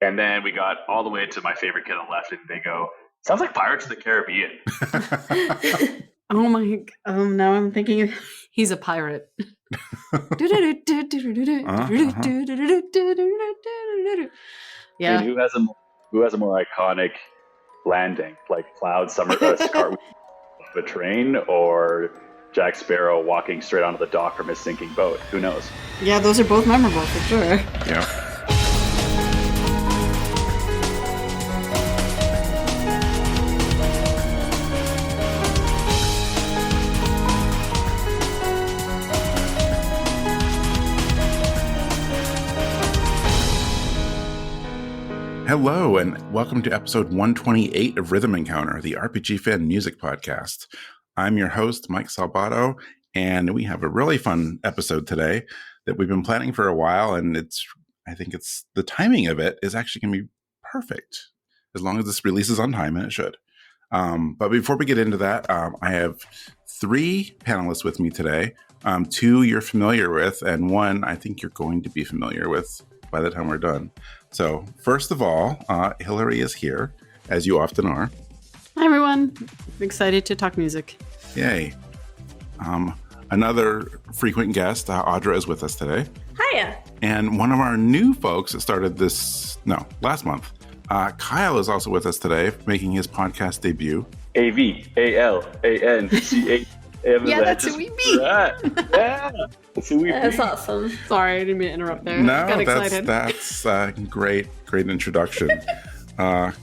And then we got all the way to my favorite kid on the left, and they go, sounds like Pirates of the Caribbean. Oh my! Now I'm thinking he's a pirate. Yeah. I mean, who has a more iconic landing, like Cloud cartwheel off a train, or Jack Sparrow walking straight onto the dock from his sinking boat? Who knows? Yeah, those are both memorable for sure. Yeah. Hello, and welcome to episode 128 of Rhythm Encounter, the RPG-Fan music podcast. I'm your host, Mike Salbato, and we have a really fun episode today that we've been planning for a while, and I think the timing of it is actually going to be perfect, as long as this releases on time, and it should. But before we get into that, I have three panelists with me today. Two you're familiar with, and one I think you're going to be familiar with by the time we're done. So first of all, Hilary is here, as you often are. Hi, everyone. I'm excited to talk music. Yay. Another frequent guest, Audra, is with us today. Hiya. And one of our new folks that started last month, Kyle is also with us today, making his podcast debut. AVALANCHE. Yeah, that's who we be. Yeah, that's who we be. That's awesome. Sorry, I didn't mean to interrupt there. No, got excited. that's great introduction. Kyle,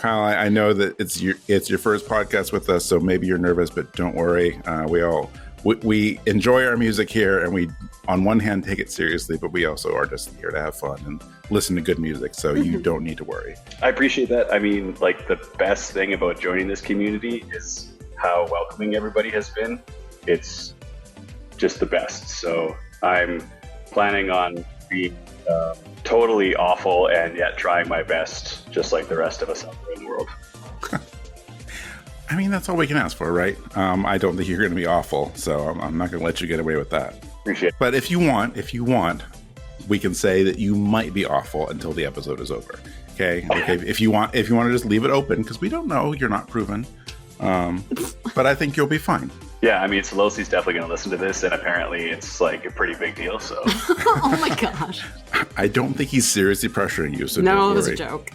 I know that it's your first podcast with us, so maybe you're nervous, but don't worry. We enjoy our music here, and we, on one hand, take it seriously, but we also are just here to have fun and listen to good music, so you don't need to worry. I appreciate that. I mean, like, the best thing about joining this community is how welcoming everybody has been. It's just the best. So I'm planning on being totally awful and yet trying my best, just like the rest of us out there in the world. I mean, that's all we can ask for, right? I don't think you're going to be awful, so I'm not going to let you get away with that. Appreciate it. But if you want, we can say that you might be awful until the episode is over. Okay. If you want to just leave it open, because we don't know, you're not proven. But I think you'll be fine. Yeah, I mean, Solosi's definitely going to listen to this, and apparently it's like a pretty big deal. So, oh my gosh! I don't think he's seriously pressuring you. So no, it was a joke.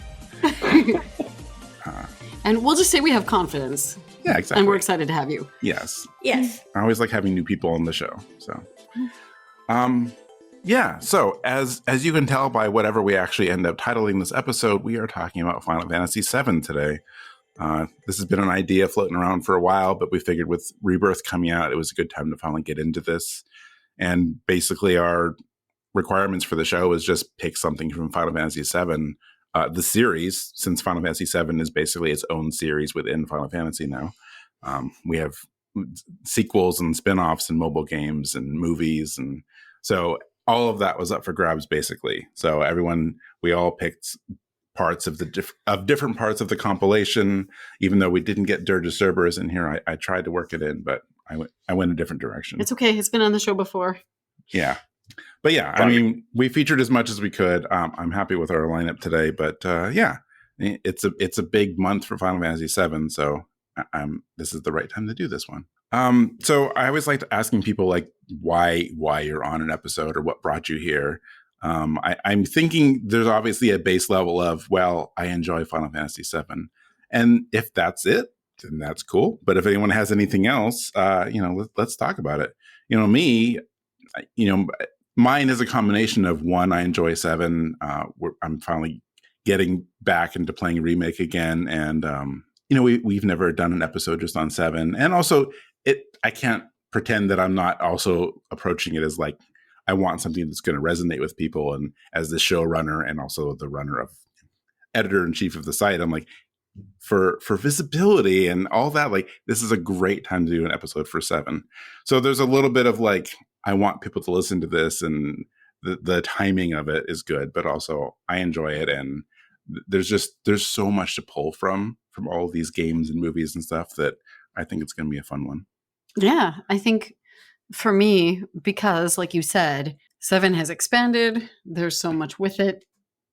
And we'll just say we have confidence. Yeah, exactly. And we're excited to have you. Yes. Yes. I always like having new people on the show. So, yeah. So as you can tell by whatever we actually end up titling this episode, we are talking about Final Fantasy VII today. This has been an idea floating around for a while, but we figured with Rebirth coming out, it was a good time to finally get into this. And basically our requirements for the show is just pick something from Final Fantasy VII, the series, since Final Fantasy VII is basically its own series within Final Fantasy now. We have sequels and spin-offs and mobile games and movies. And so all of that was up for grabs, basically. So we all picked parts of different parts of the compilation. Even though we didn't get Dirge of Cerberus in here, I tried to work it in, but I went a different direction. It's okay. It's been on the show before. Yeah. But yeah, I mean, we featured as much as we could. I'm happy with our lineup today, but yeah, it's a big month for Final Fantasy VII, so this is the right time to do this one. So I always like to asking people like why you're on an episode or what brought you here. I'm thinking there's obviously a base level of, well, I enjoy Final Fantasy VII. And if that's it, then that's cool. But if anyone has anything else, let's talk about it. Me, mine is a combination of one, I enjoy 7. I'm finally getting back into playing Remake again. And, we've never done an episode just on 7. And also I can't pretend that I'm not also approaching it as like, I want something that's going to resonate with people. And as the showrunner and also the runner of editor-in-chief of the site, I'm like, for visibility and all that, like, this is a great time to do an episode for 7. So there's a little bit of like, I want people to listen to this, and the timing of it is good, but also I enjoy it. And there's so much to pull from all of these games and movies and stuff that I think it's going to be a fun one. Yeah, I think for me, because like you said, 7 has expanded. There's so much with it.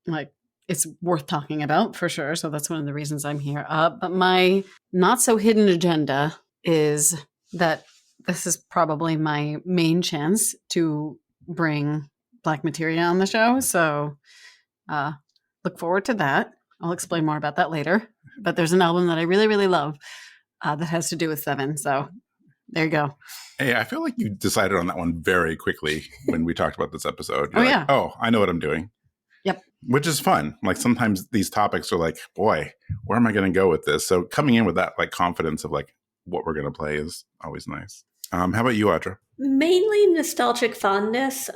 Like it's worth talking about for sure. So that's one of the reasons I'm here. But my not so hidden agenda is that this is probably my main chance to bring Black Materia on the show. So look forward to that. I'll explain more about that later. But there's an album that I really, really love that has to do with 7. So there you go. Hey, I feel like you decided on that one very quickly when we talked about this episode. Oh, yeah. Oh, I know what I'm doing. Yep. Which is fun. Like sometimes these topics are like, boy, where am I going to go with this? So coming in with that like confidence of like what we're going to play is always nice. How about you, Audra? Mainly nostalgic fondness.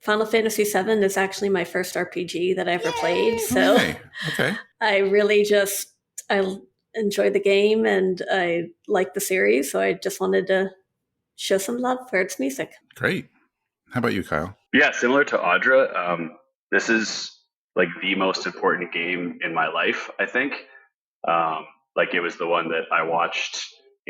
Final Fantasy VII is actually my first RPG that I ever played. So okay. I really I enjoy the game and I like the series. So I just wanted to show some love for its music. Great. How about you, Kyle? Yeah, similar to Audra, this is like the most important game in my life, I think. Like it was the one that I watched,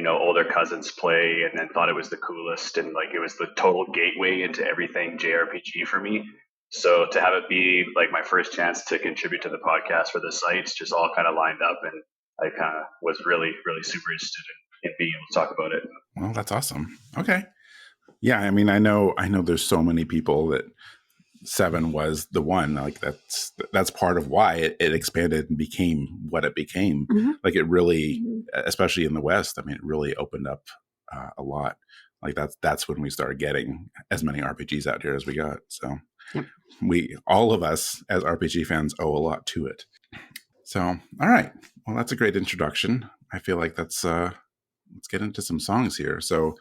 older cousins play and then thought it was the coolest. And like it was the total gateway into everything JRPG for me. So to have it be like my first chance to contribute to the podcast for the sites just all kind of lined up. And I kind of was really, really super interested in being able to talk about it. Well, that's awesome. Okay. Yeah, I mean, I know there's so many people that 7 was the one. Like that's part of why it expanded and became what it became. Mm-hmm. Like it really, especially in the West, I mean, it really opened up a lot. Like that's when we started getting as many RPGs out here as we got. So all of us as RPG fans owe a lot to it. So, all right. Well, that's a great introduction. I feel like let's get into some songs here. So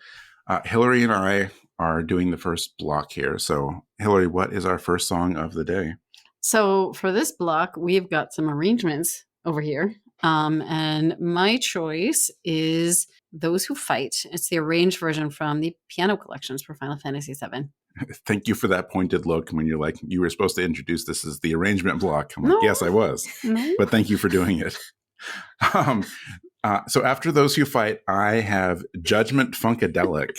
Hilary and I are doing the first block here. So, Hilary, what is our first song of the day? So, for this block, we've got some arrangements over here. And my choice is Those Who Fight. It's the arranged version from the piano collections for Final Fantasy VII. Thank you for that pointed look when you're like, you were supposed to introduce this as the arrangement block. I'm like, yes, I was. No. But thank you for doing it. So after Those Who Fight, I have Judgement Funkadelic,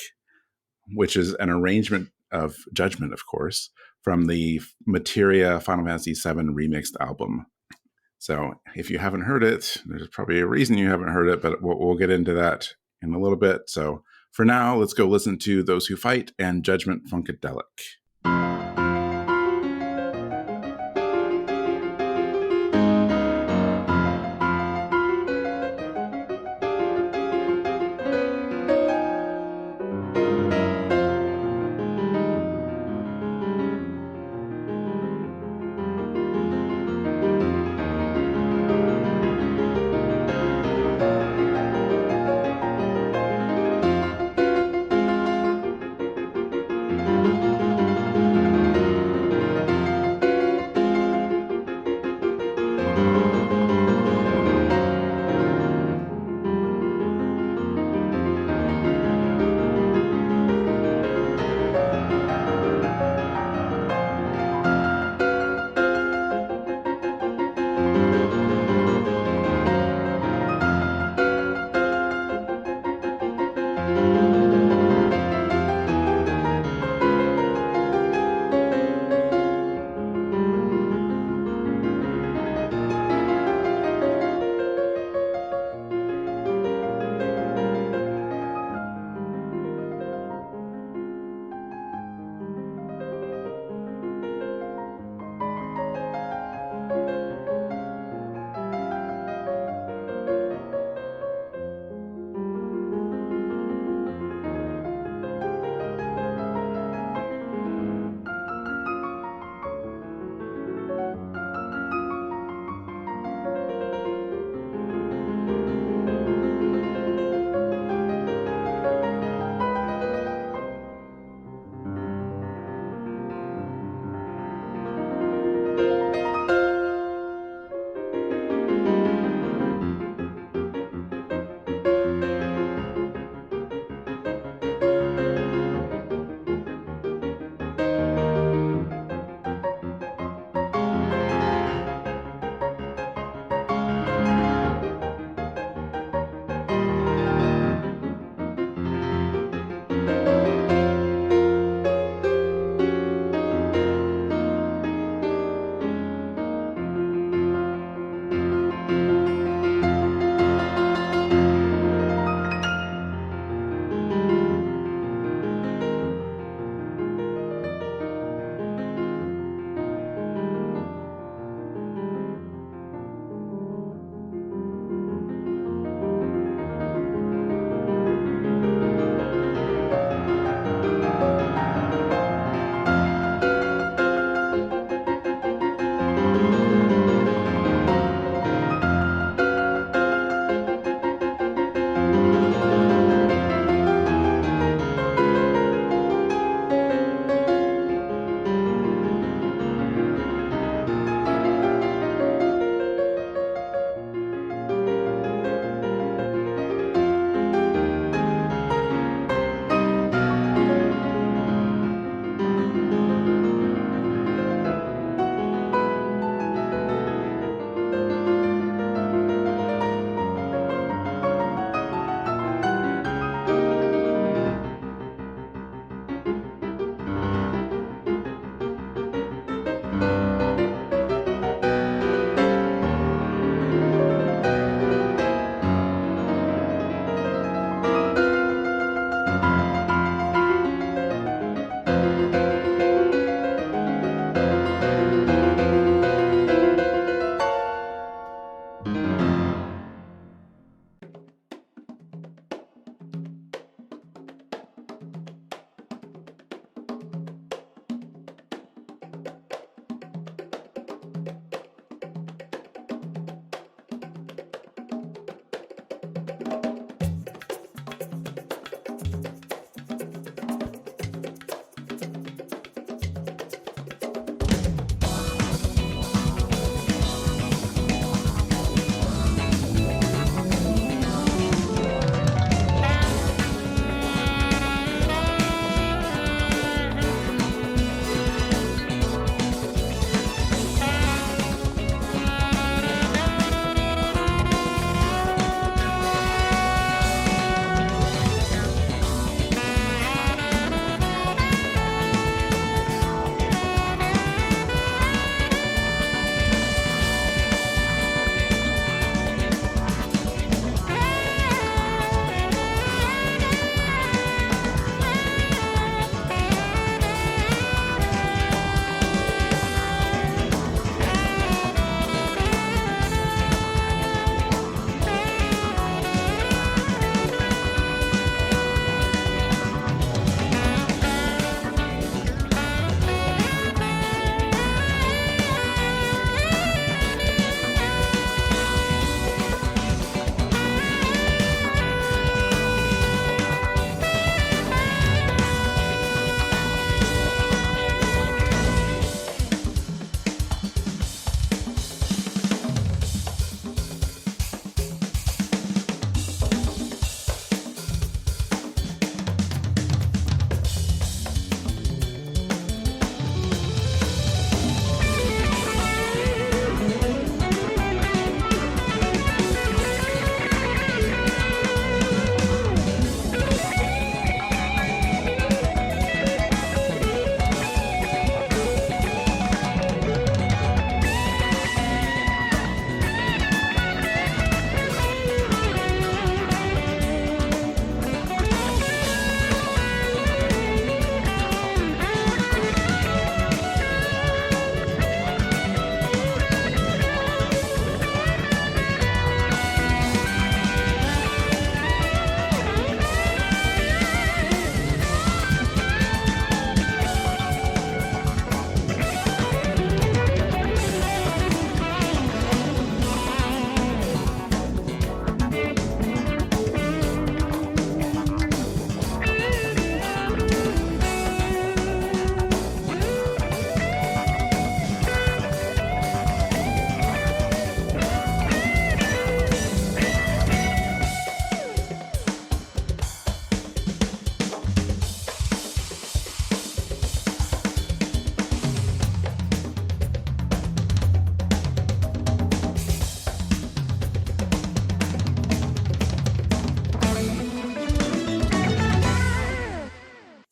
which is an arrangement of Judgement, of course, from the Materia Final Fantasy VII Remixed album. So if you haven't heard it, there's probably a reason you haven't heard it, but we'll get into that in a little bit. So for now, let's go listen to Those Who Fight and Judgement Funkadelic.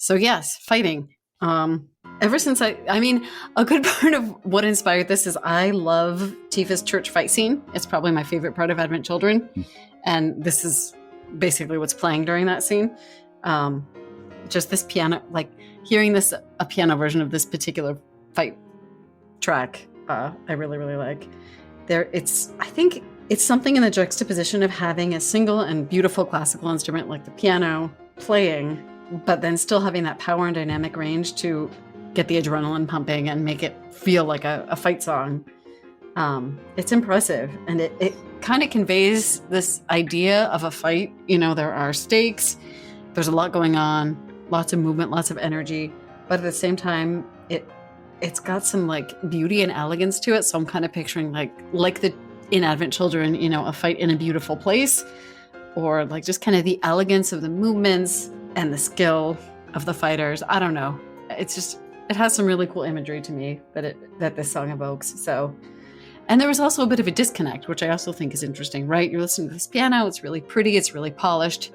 So yes, fighting. Ever since I mean, a good part of what inspired this is I love Tifa's church fight scene. It's probably my favorite part of Advent Children. And this is basically what's playing during that scene. Just this piano, like hearing a piano version of this particular fight track, I really, really like. I think it's something in the juxtaposition of having a single and beautiful classical instrument like the piano playing, but then still having that power and dynamic range to get the adrenaline pumping and make it feel like a fight song. It's impressive, and it kind of conveys this idea of a fight. You know, there are stakes, there's a lot going on, lots of movement, lots of energy, but at the same time, it's got some like beauty and elegance to it. So I'm kind of picturing like in Advent Children, you know, a fight in a beautiful place, or like just kind of the elegance of the movements and the skill of the fighters. I don't know. It has some really cool imagery to me that this song evokes. So, and there was also a bit of a disconnect, which I also think is interesting, right? You're listening to this piano, it's really pretty, it's really polished,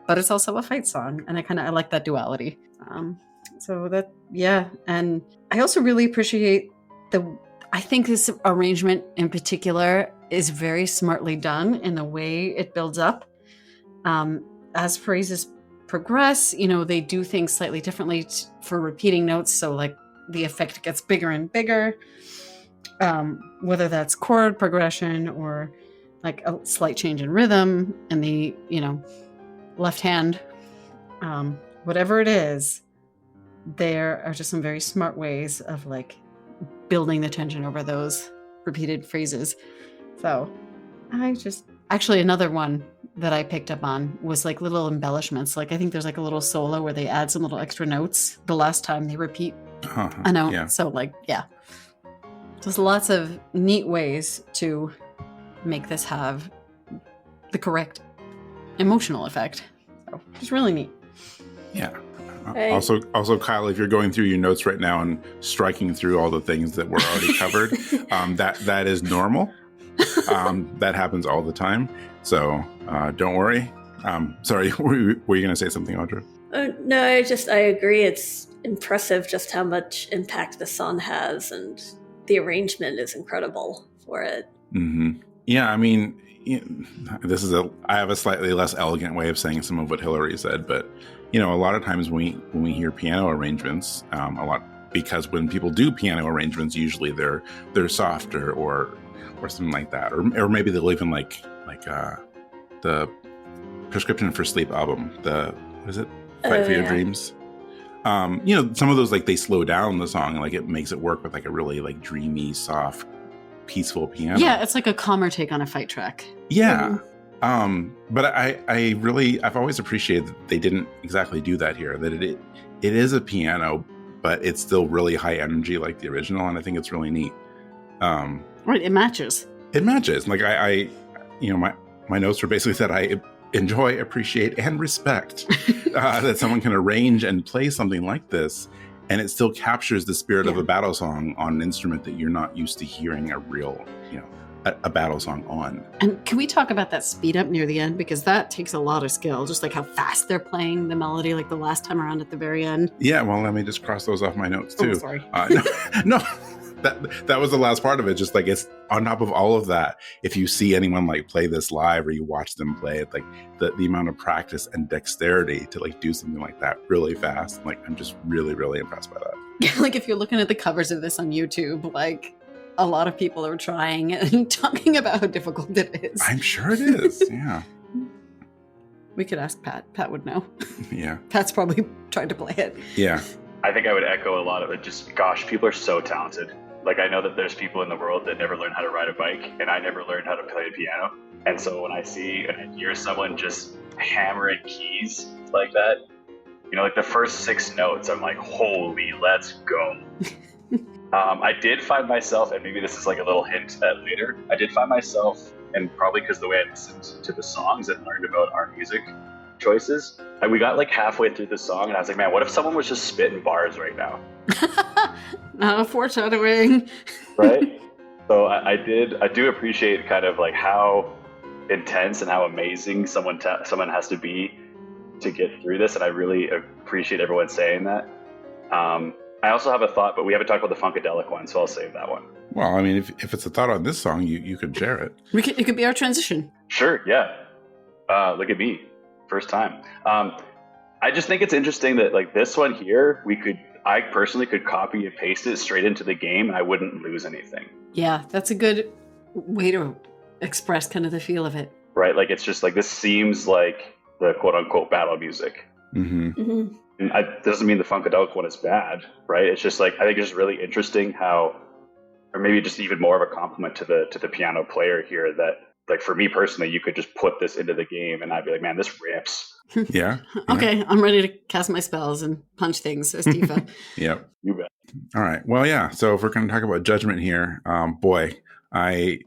but it's also a fight song. And I like that duality. And I also really appreciate I think this arrangement in particular is very smartly done in the way it builds up. As phrases progress, you know, they do things slightly differently for repeating notes. So like the effect gets bigger and bigger, whether that's chord progression or like a slight change in rhythm in the, you know, left hand, whatever it is, there are just some very smart ways of like building the tension over those repeated phrases. So actually another one that I picked up on was like little embellishments. Like I think there's like a little solo where they add some little extra notes the last time they repeat a note. Yeah. So like, yeah, just lots of neat ways to make this have the correct emotional effect. So it's really neat. Yeah. Also, Kyle, if you're going through your notes right now and striking through all the things that were already covered, that is normal. That happens all the time. So don't worry. Sorry, were you going to say something, Audra? No, I agree. It's impressive just how much impact the song has, and the arrangement is incredible for it. Mm-hmm. Yeah, I mean, I have a slightly less elegant way of saying some of what Hilary said, but you know, a lot of times when we hear piano arrangements, because when people do piano arrangements, usually they're softer or something like that, or maybe they'll even like the Prescription for Sleep album, what is it? Fight for Your Dreams. You know, some of those, like, they slow down the song, like it makes it work with like a really like dreamy, soft, peaceful piano. Yeah, it's like a calmer take on a fight track. Yeah. But I've always appreciated that they didn't exactly do that here, that it is a piano, but it's still really high energy like the original, and I think it's really neat. Right, it matches. Like I you know, my notes are basically that I enjoy, appreciate, and respect that someone can arrange and play something like this, and it still captures the spirit of a battle song on an instrument that you're not used to hearing a real, you know, a battle song on. And can we talk about that speed up near the end? Because that takes a lot of skill, just like how fast they're playing the melody, like the last time around at the very end. Yeah, well, let me just cross those off my notes too. Oh, sorry. No. That was the last part of it. Just like, it's on top of all of that. If you see anyone like play this live, or you watch them play it, like the amount of practice and dexterity to like do something like that really fast. Like, I'm just really, really impressed by that. Yeah, like if you're looking at the covers of this on YouTube, like a lot of people are trying and talking about how difficult it is. I'm sure it is. Yeah. We could ask Pat. Pat would know. Yeah. Pat's probably tried to play it. Yeah. I think I would echo a lot of it. Just, gosh, people are so talented. Like, I know that there's people in the world that never learned how to ride a bike, and I never learned how to play a piano. And so when I see and hear someone just hammering keys like that, you know, like the first 6 notes, I'm like, holy, let's go. I did find myself, and maybe this is like a little hint at later, I did find myself, and probably because the way I listened to the songs and learned about our music choices, and we got like halfway through the song, and I was like, man, what if someone was just spitting bars right now? Foreshadowing. Right? So I do appreciate kind of like how intense and how amazing someone has to be to get through this, and I really appreciate everyone saying that. I also have a thought, but we haven't talked about the Funkadelic one, so I'll save that one. Well, I mean, if it's a thought on this song, you could share it. It could be our transition. Sure, yeah. Look at me, first time. I just think it's interesting that like this one here, I personally could copy and paste it straight into the game, and I wouldn't lose anything. Yeah, that's a good way to express kind of the feel of it. Right, like it's just like this seems like the quote-unquote battle music. Mm-hmm. Mm-hmm. And it doesn't mean the Funkadelic one is bad, right? It's just like I think it's really interesting how, or maybe just even more of a compliment to the piano player here, that like for me personally, you could just put this into the game and I'd be like, man, this rips. Yeah. Okay, I'm ready to cast my spells and punch things, says Tifa. Yep. You bet. All right. Well, yeah. So if we're going to talk about Judgment here, boy, I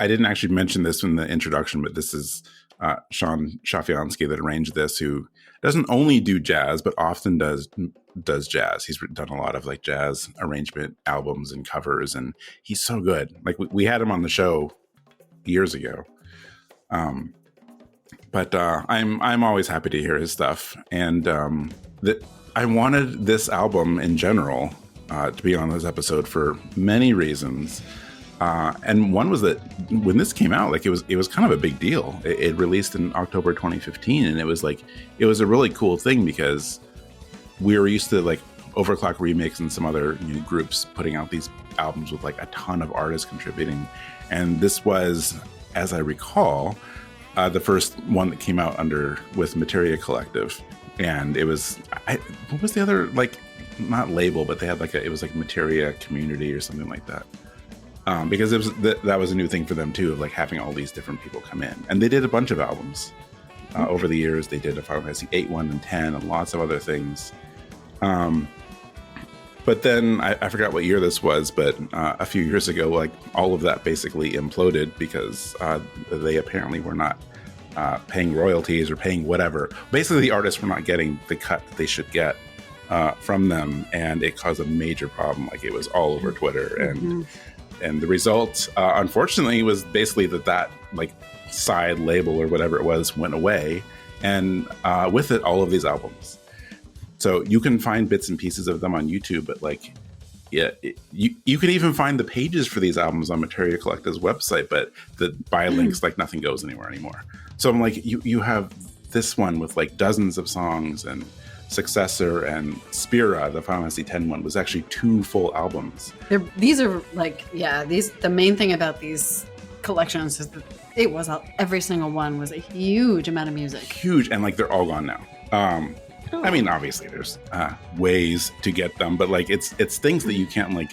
didn't actually mention this in the introduction, but this is Schafianski that arranged this, who doesn't only do jazz, but often does jazz. He's done a lot of like jazz arrangement albums and covers, and he's so good. Like we had him on the show years ago. But I'm always happy to hear his stuff, and that I wanted this album in general to be on this episode for many reasons. And one was that when this came out, like it was kind of a big deal. It released in October 2015, and it was a really cool thing because we were used to like Overclock Remix and some other groups putting out these albums with like a ton of artists contributing, and this was, as I recall, the first one that came out with Materia Collective, and it was what was the other, like, not label, but they had like it was like Materia Community or something like that. Because that was a new thing for them too, of like having all these different people come in, and they did a bunch of albums over the years. They did a Final Fantasy VIII, 1, and 10, and lots of other things. But then I forgot what year this was, but a few years ago, like all of that basically imploded because they apparently were not paying royalties or paying whatever. Basically, the artists were not getting the cut that they should get from them, and it caused a major problem. Like it was all over Twitter, and the result, unfortunately, was basically that like side label or whatever it was went away, and with it, all of these albums. So you can find bits and pieces of them on YouTube, but like, yeah, you can even find the pages for these albums on Materia Collective's website, but by links, like nothing goes anywhere anymore. So I'm like, you have this one with like dozens of songs, and Successor and Spira, the Final Fantasy X one, was actually 2 full albums. These are like, the main thing about these collections is that it was every single one was a huge amount of music. Huge, and like they're all gone now. I mean, obviously there's ways to get them, but like it's things that you can't like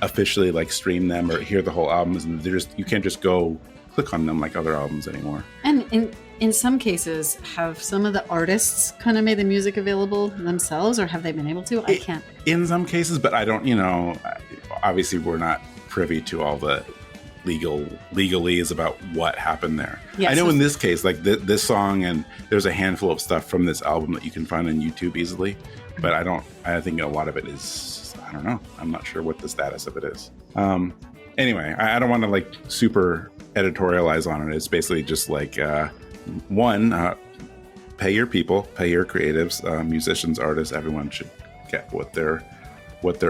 officially like stream them or hear the whole albums, and you can't just go click on them like other albums anymore. And in some cases, have some of the artists kind of made the music available themselves, or have they been able to? I can't. In some cases, but I don't, obviously we're not privy to all the legalese about what happened there. Yes, I know in this case, like this song, and there's a handful of stuff from this album that you can find on YouTube easily, but I think a lot of it is, I don't know. I'm not sure what the status of it is. Anyway, I don't want to like super editorialize on it. It's basically just like, pay your people, pay your creatives, musicians, artists, everyone should get what they're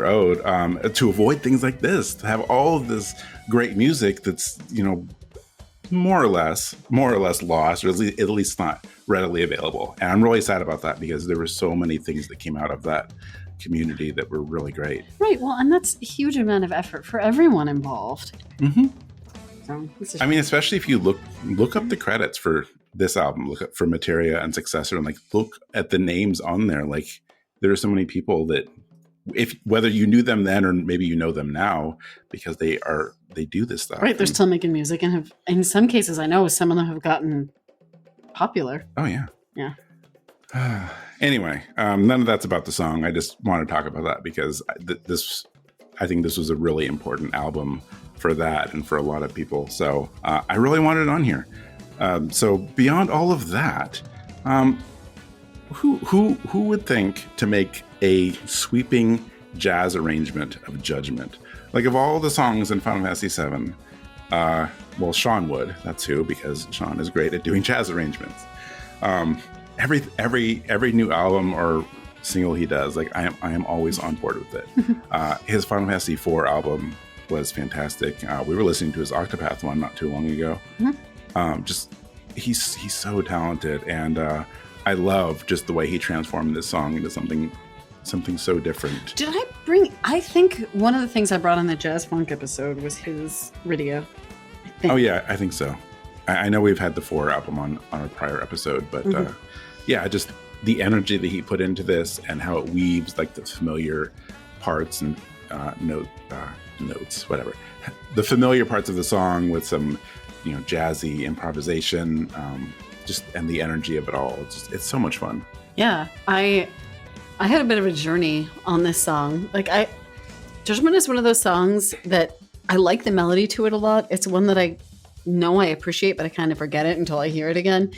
owed, to avoid things like this, to have all of this great music that's, more or less lost, or at least not readily available. And I'm really sad about that because there were so many things that came out of that community that were really great. Right. Well, and that's a huge amount of effort for everyone involved. Mm-hmm. So, I mean, especially if you look up the credits for this album, look up for Materia and Successor, and like look at the names on there. Like there are so many people that, whether you knew them then or maybe you know them now, because they do this stuff. Right, they're still making music, and have, in some cases, I know some of them have gotten popular. Oh yeah, yeah. Anyway, none of that's about the song. I just want to talk about that because I think this was a really important album for that and for a lot of people. So I really wanted it on here. So beyond all of that, who would think to make a sweeping jazz arrangement of Judgment? Like of all the songs in Final Fantasy VII, well, Sean would. That's who, because Sean is great at doing jazz arrangements. every new album or single he does, like I am always on board with it. His Final Fantasy IV album was fantastic. We were listening to his Octopath one not too long ago. Just he's so talented, and I love just the way he transformed this song into something so different. I think one of the things I brought on the Jazz Funk episode was his radio. Oh yeah, I think so. I know we've had the 4 album on a prior episode, but yeah, just the energy that he put into this and how it weaves like the familiar parts and notes, whatever. The familiar parts of the song with some, jazzy improvisation, and the energy of it all. It's so much fun. Yeah, I had a bit of a journey on this song. Like Judgment is one of those songs that I like the melody to it a lot. It's one that I know I appreciate, but I kind of forget it until I hear it again.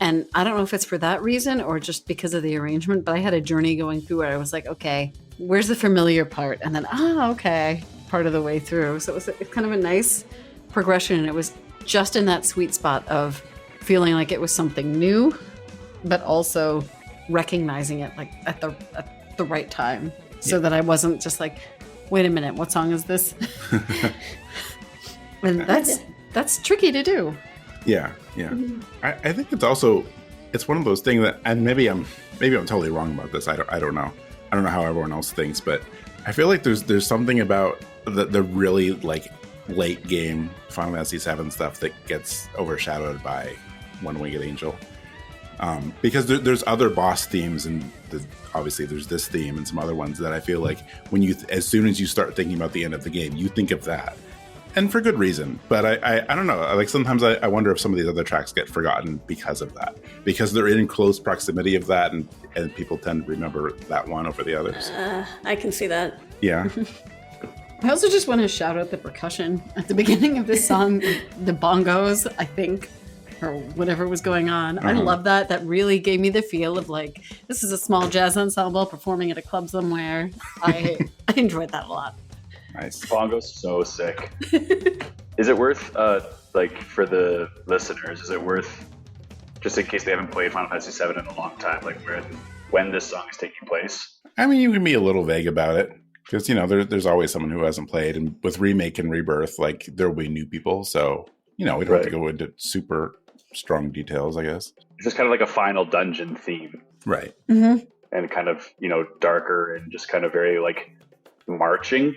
And I don't know if it's for that reason or just because of the arrangement, but I had a journey going through where I was like, okay, where's the familiar part? And then, okay, part of the way through. So it's kind of a nice progression. And it was just in that sweet spot of feeling like it was something new, but also recognizing it like at the right time, so that I wasn't just like, wait a minute, what song is this? And that's tricky to do. Yeah. I think it's one of those things that, and maybe I'm totally wrong about this. I don't know. I don't know how everyone else thinks, but I feel like there's something about the really like late game Final Fantasy VII stuff that gets overshadowed by One Winged Angel. Because there's other boss themes, and obviously there's this theme and some other ones that I feel like as soon as you start thinking about the end of the game, you think of that. And for good reason. But I don't know. Like sometimes I wonder if some of these other tracks get forgotten because of that. Because they're in close proximity of that, and people tend to remember that one over the others. I can see that. Yeah. I also just want to shout out the percussion at the beginning of this song. The bongos, I think, or whatever was going on. I love that. That really gave me the feel of like, this is a small jazz ensemble performing at a club somewhere. I enjoyed that a lot. Nice. Bongo's so sick. Is it worth, for the listeners, is it worth, just in case they haven't played Final Fantasy VII in a long time, like when this song is taking place? I mean, you can be a little vague about it, because, there's always someone who hasn't played, and with Remake and Rebirth, like, there will be new people, so, we don't have to go into super strong details, I guess. It's just kind of like a final dungeon theme. Right. Mm-hmm. And kind of, darker and just kind of very, like, marching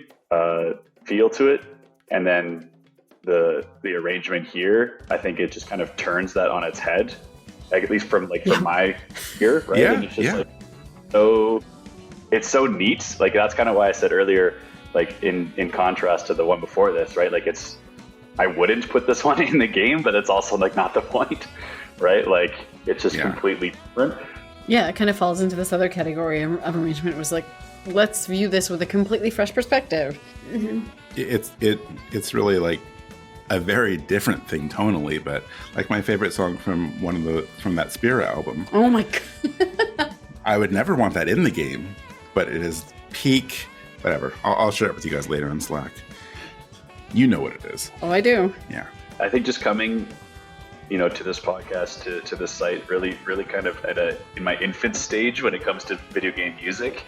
feel to it, and then the arrangement here, I think it just kind of turns that on its head, like at least from my ear, right? Yeah, and it's just so it's so neat. Like that's kind of why I said earlier, like in contrast to the one before this, right? Like I wouldn't put this one in the game, but it's also like not the point, right? Like it's just completely different. Yeah, it kind of falls into this other category of arrangement. It was like, let's view this with a completely fresh perspective. Mm-hmm. It's really like a very different thing tonally, but like my favorite song from that Spira album. Oh my god! I would never want that in the game, but it is peak. Whatever. I'll share it with you guys later on Slack. You know what it is. Oh, I do. Yeah. I think just coming, to this podcast, to this site, really kind of in my infant stage when it comes to video game music.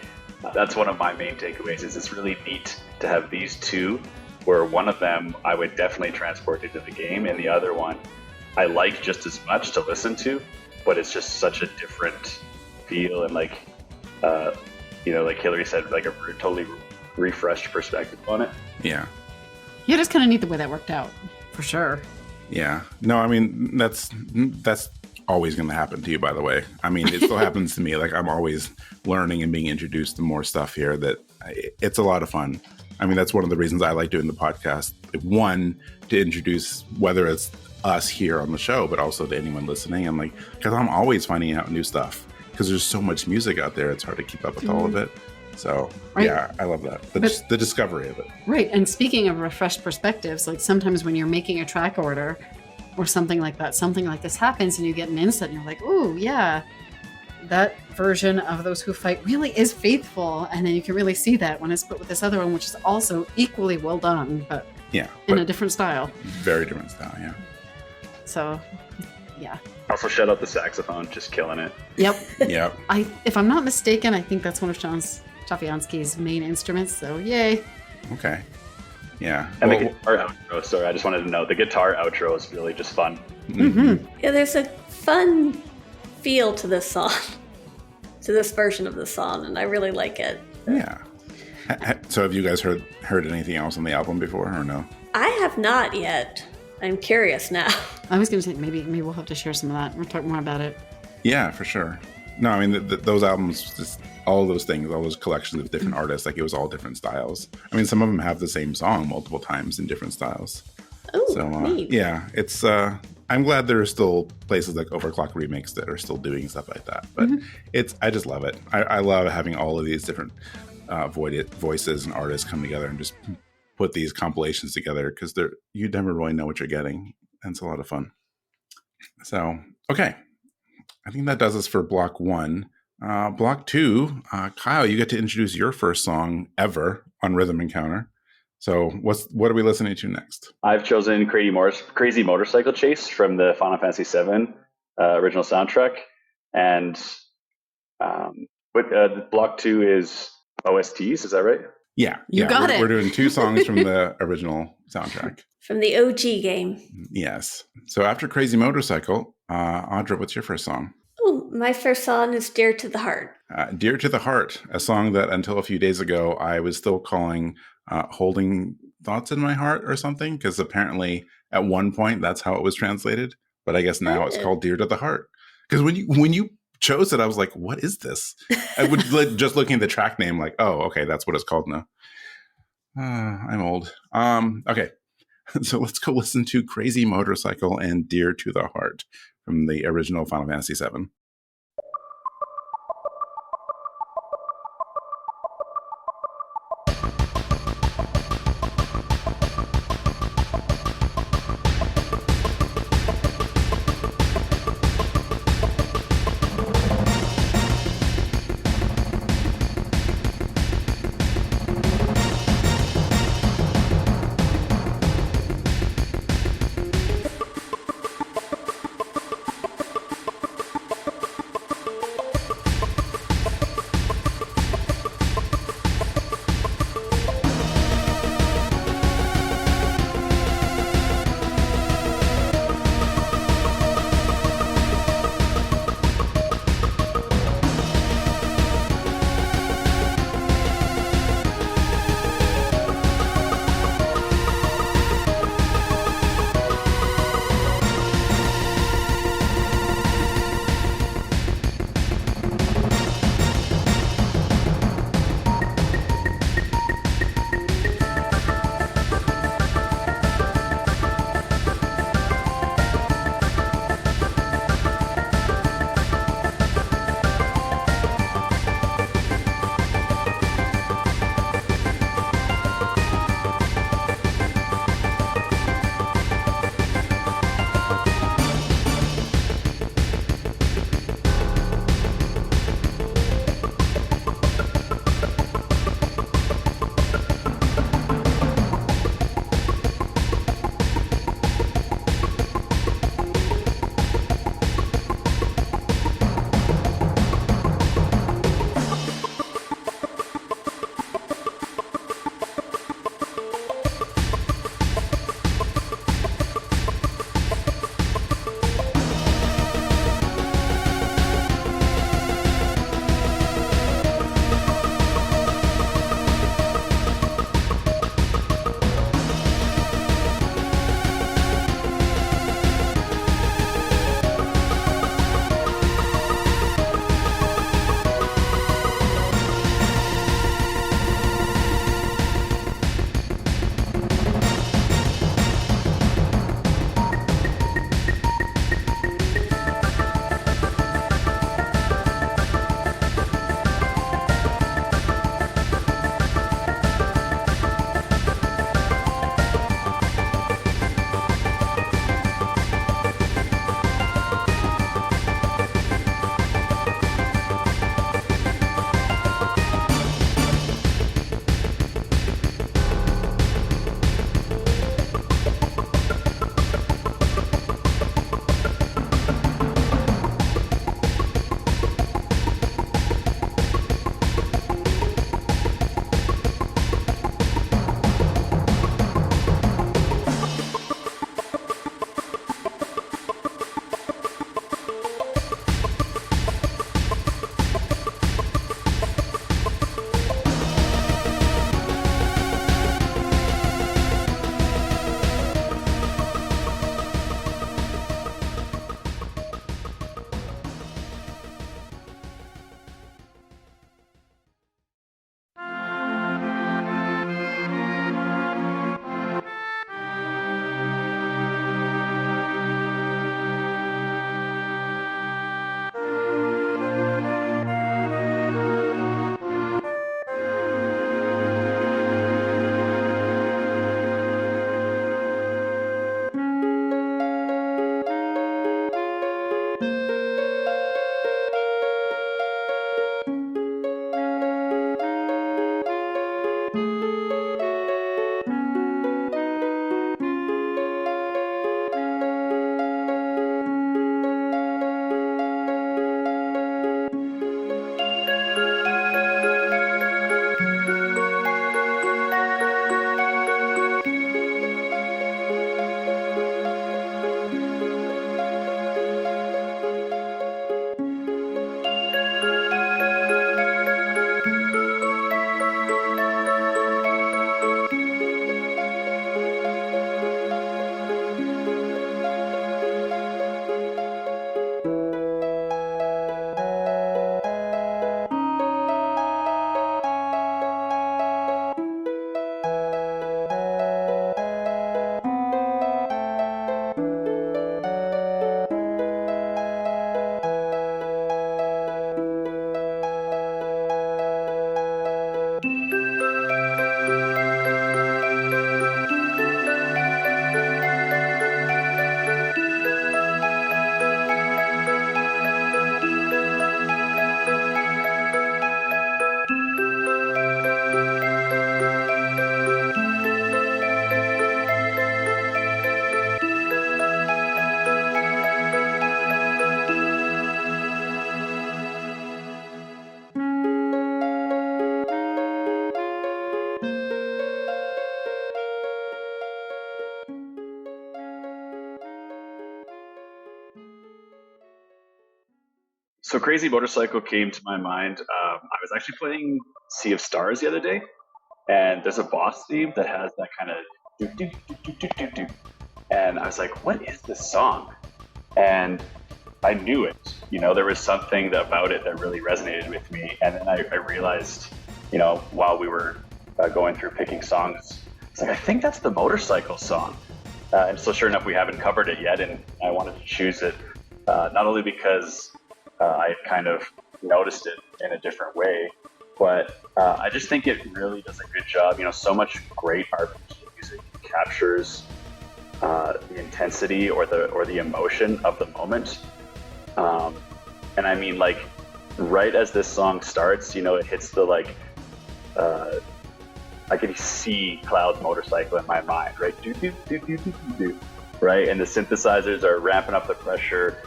That's one of my main takeaways. Is it's really neat to have these two, where one of them I would definitely transport into the game, and the other one I like just as much to listen to, but it's just such a different feel and like Hilary said, like a totally refreshed perspective on it. Yeah. Yeah, just kind of neat the way that worked out, for sure. Yeah. No, I mean that's always going to happen to you, by the way. I mean, it still happens to me. Like I'm always learning and being introduced to more stuff here it's a lot of fun. I mean, that's one of the reasons I like doing the podcast. One, to introduce, whether it's us here on the show, but also to anyone listening. I'm like, because I'm always finding out new stuff because there's so much music out there. It's hard to keep up with all of it. So yeah, I love that. The discovery of it. Right. And speaking of refreshed perspectives, like sometimes when you're making a track order or something like that, something like this happens and you get an insight and you're like, ooh, yeah, that version of Those Who Fight really is faithful. And then you can really see that when it's put with this other one, which is also equally well done, but in a different style. Very different style, yeah. So yeah. Also, shout out the saxophone, just killing it. Yep. Yep. If I'm not mistaken, I think that's one of Schafianski's main instruments. So yay. Okay. Yeah. And the guitar outro. Sorry, I just wanted to know the guitar outro is really just fun. Mm-hmm. Yeah, there's a fun feel to this song, to this version of the song, and I really like it. Yeah. So have you guys heard anything else on the album before or no? I have not yet. I'm curious now. I was going to say maybe we'll have to share some of that. We'll talk more about it. Yeah, for sure. No, I mean, those albums, just all those things, all those collections of different artists, like it was all different styles. I mean, some of them have the same song multiple times in different styles. Oh, so, neat. Yeah, it's, I'm glad there are still places like Overclock Remix that are still doing stuff like that. But I just love it. I love having all of these different voices and artists come together and just put these compilations together because you never really know what you're getting. And it's a lot of fun. So, okay. I think that does us for block 1. Block 2, Kyle, you get to introduce your first song ever on Rhythm Encounter. So what are we listening to next? I've chosen Crazy Motorcycle Chase from the Final Fantasy VII original soundtrack. And block 2 is OSTs, is that right? Yeah. You got it. We're doing 2 songs from the original soundtrack. From the OG game. Yes. So after Crazy Motorcycle, Audra, what's your first song? Oh, my first song is Dear to the Heart. Dear to the Heart, a song that until a few days ago I was still calling Holding Thoughts in My Heart or something, because apparently at one point that's how it was translated. But I guess now it's called Dear to the Heart. Because when you chose it, I was like, what is this? I would just looking at the track name like, oh, okay, that's what it's called now. I'm old. Okay. So let's go listen to Crazy Motorcycle and Dear to the Heart from the original Final Fantasy VII. So Crazy Motorcycle came to my mind. I was actually playing Sea of Stars the other day, and there's a boss theme that has that kind of do do do do do do do, and I was like, "What is this song?" And I knew it. There was something about it that really resonated with me, and then I realized, while we were going through picking songs, it's like I think that's the motorcycle song. And so, sure enough, we haven't covered it yet, and I wanted to choose it not only because I kind of noticed it in a different way, but I just think it really does a good job. So much great RPG music captures the intensity or the emotion of the moment. And I mean, like, right as this song starts, it hits the I can see Cloud's motorcycle in my mind, right? Do do do do do do, right? And the synthesizers are ramping up the pressure.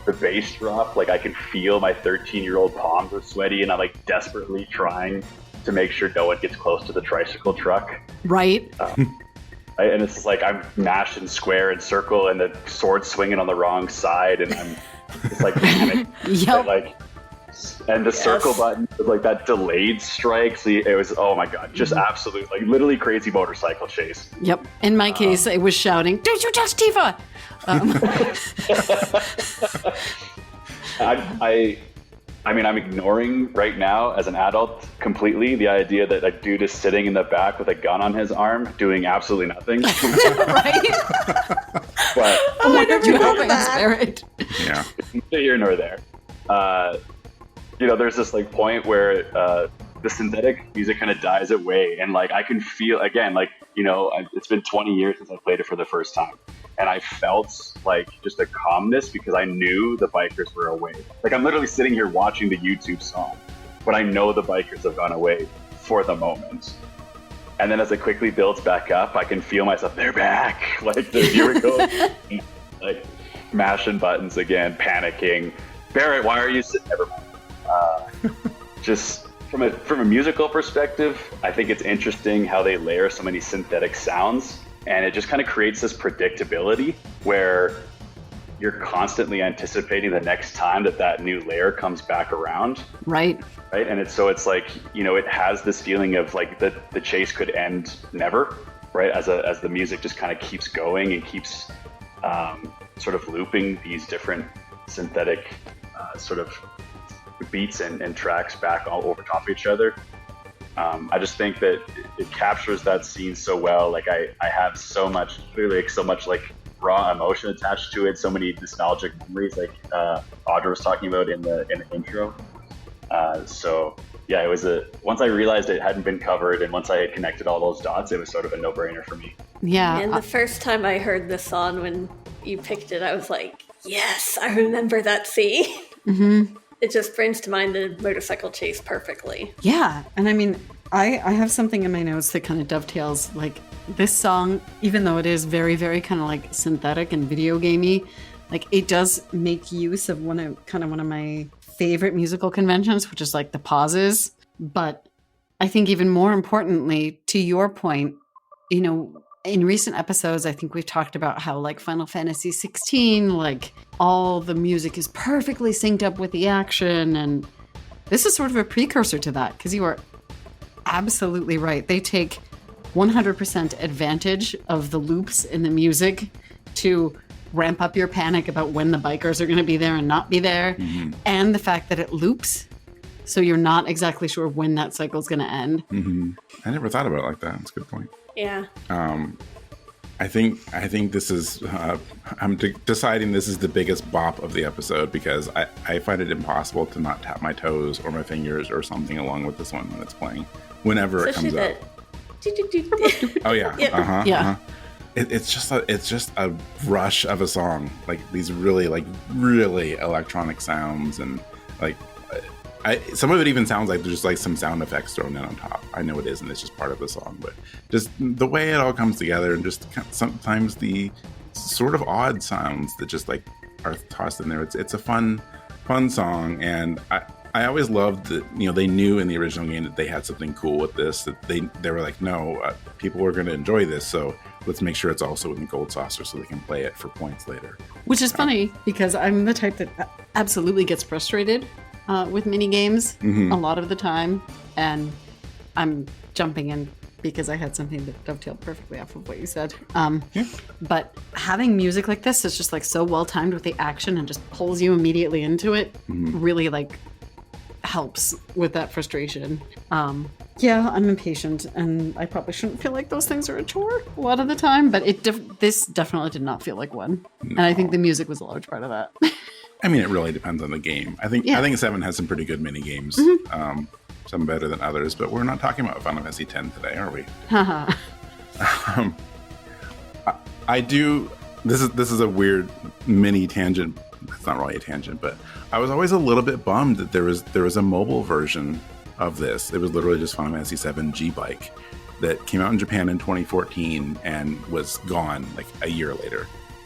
The bass drop, like I can feel my 13-year-old palms are sweaty, and I'm like desperately trying to make sure no one gets close to the tricycle truck. Right. And it's just like I'm mashed in square and circle, and the sword's swinging on the wrong side, and I'm just like panic. Yep. And the circle button was like that delayed strike. So it was, oh my God, just absolute, like literally crazy motorcycle chase. Yep. In my case, I was shouting, "Don't you touch Tifa!" I mean, I'm ignoring right now as an adult completely the idea that a dude is sitting in the back with a gun on his arm doing absolutely nothing. Right? But I never helping spirit. Yeah. Neither here nor there. There's this like point where the synthetic music kind of dies away, and like I can feel again, like it's been 20 years since I played it for the first time, and I felt like just a calmness because I knew the bikers were away. Like I'm literally sitting here watching the YouTube song, but I know the bikers have gone away for the moment. And then as it quickly builds back up, I can feel myself, they're back. Like here we go, like mashing buttons again, panicking. Barrett, why are you sitting? Never mind. Just from a musical perspective, I think it's interesting how they layer so many synthetic sounds, and it just kind of creates this predictability where you're constantly anticipating the next time that new layer comes back around. Right. And it's like, it has this feeling of like the chase could end never, right? As the music just kind of keeps going and keeps sort of looping these different synthetic sort of beats and tracks back all over top of each other. I just think that it captures that scene so well. Like I have so much like raw emotion attached to it, so many nostalgic memories, like Audra was talking about in the intro. So yeah, it was once I realized it hadn't been covered, and once I had connected all those dots, it was sort of a no-brainer for me. Yeah. And the first time I heard this song when you picked it, I was like, yes, I remember that scene. Mm-hmm. It just brings to mind the motorcycle chase perfectly. Yeah. And I mean, I have something in my notes that kind of dovetails, like this song, even though it is very, very kind of like synthetic and video gamey, like it does make use of one of my favorite musical conventions, which is like the pauses. But I think even more importantly, to your point, in recent episodes, I think we've talked about how like Final Fantasy XVI, like all the music is perfectly synced up with the action. And this is sort of a precursor to that, because you are absolutely right. They take 100% advantage of the loops in the music to ramp up your panic about when the bikers are going to be there and not be there. Mm-hmm. And the fact that it loops, so you're not exactly sure when that cycle is going to end. Mm-hmm. I never thought about it like that. That's a good point. Yeah. I think this is, I'm deciding this is the biggest bop of the episode, because I find it impossible to not tap my toes or my fingers or something along with this one when it's playing, whenever it comes up. Oh yeah. Yeah. Uh-huh, yeah. Uh-huh. It's just a rush of a song, like these really electronic sounds, and like some of it even sounds like there's just like some sound effects thrown in on top. I know it isn't, it's just part of the song, but just the way it all comes together, and just sometimes the sort of odd sounds that just like are tossed in there. It's a fun song, and I always loved that, they knew in the original game that they had something cool with this, that they were like, no, people are going to enjoy this, so let's make sure it's also in Gold Saucer so they can play it for points later. Which is funny, because I'm the type that absolutely gets frustrated with mini games a lot of the time, and I'm jumping in because I had something that dovetailed perfectly off of what you said. But having music like this is just like so well timed with the action and just pulls you immediately into it, really like helps with that frustration. Yeah, I'm impatient, and I probably shouldn't feel like those things are a chore a lot of the time, but this definitely did not feel like one. No. And I think the music was a large part of that. I mean, it really depends on the game. I think 7 has some pretty good mini games. Some better than others, but we're not talking about Final Fantasy X today, are we? I do. This is a weird mini tangent. It's not really a tangent, but I was always a little bit bummed that there was a mobile version of this. It was literally just Final Fantasy VII G-Bike that came out in Japan in 2014 and was gone like a year later.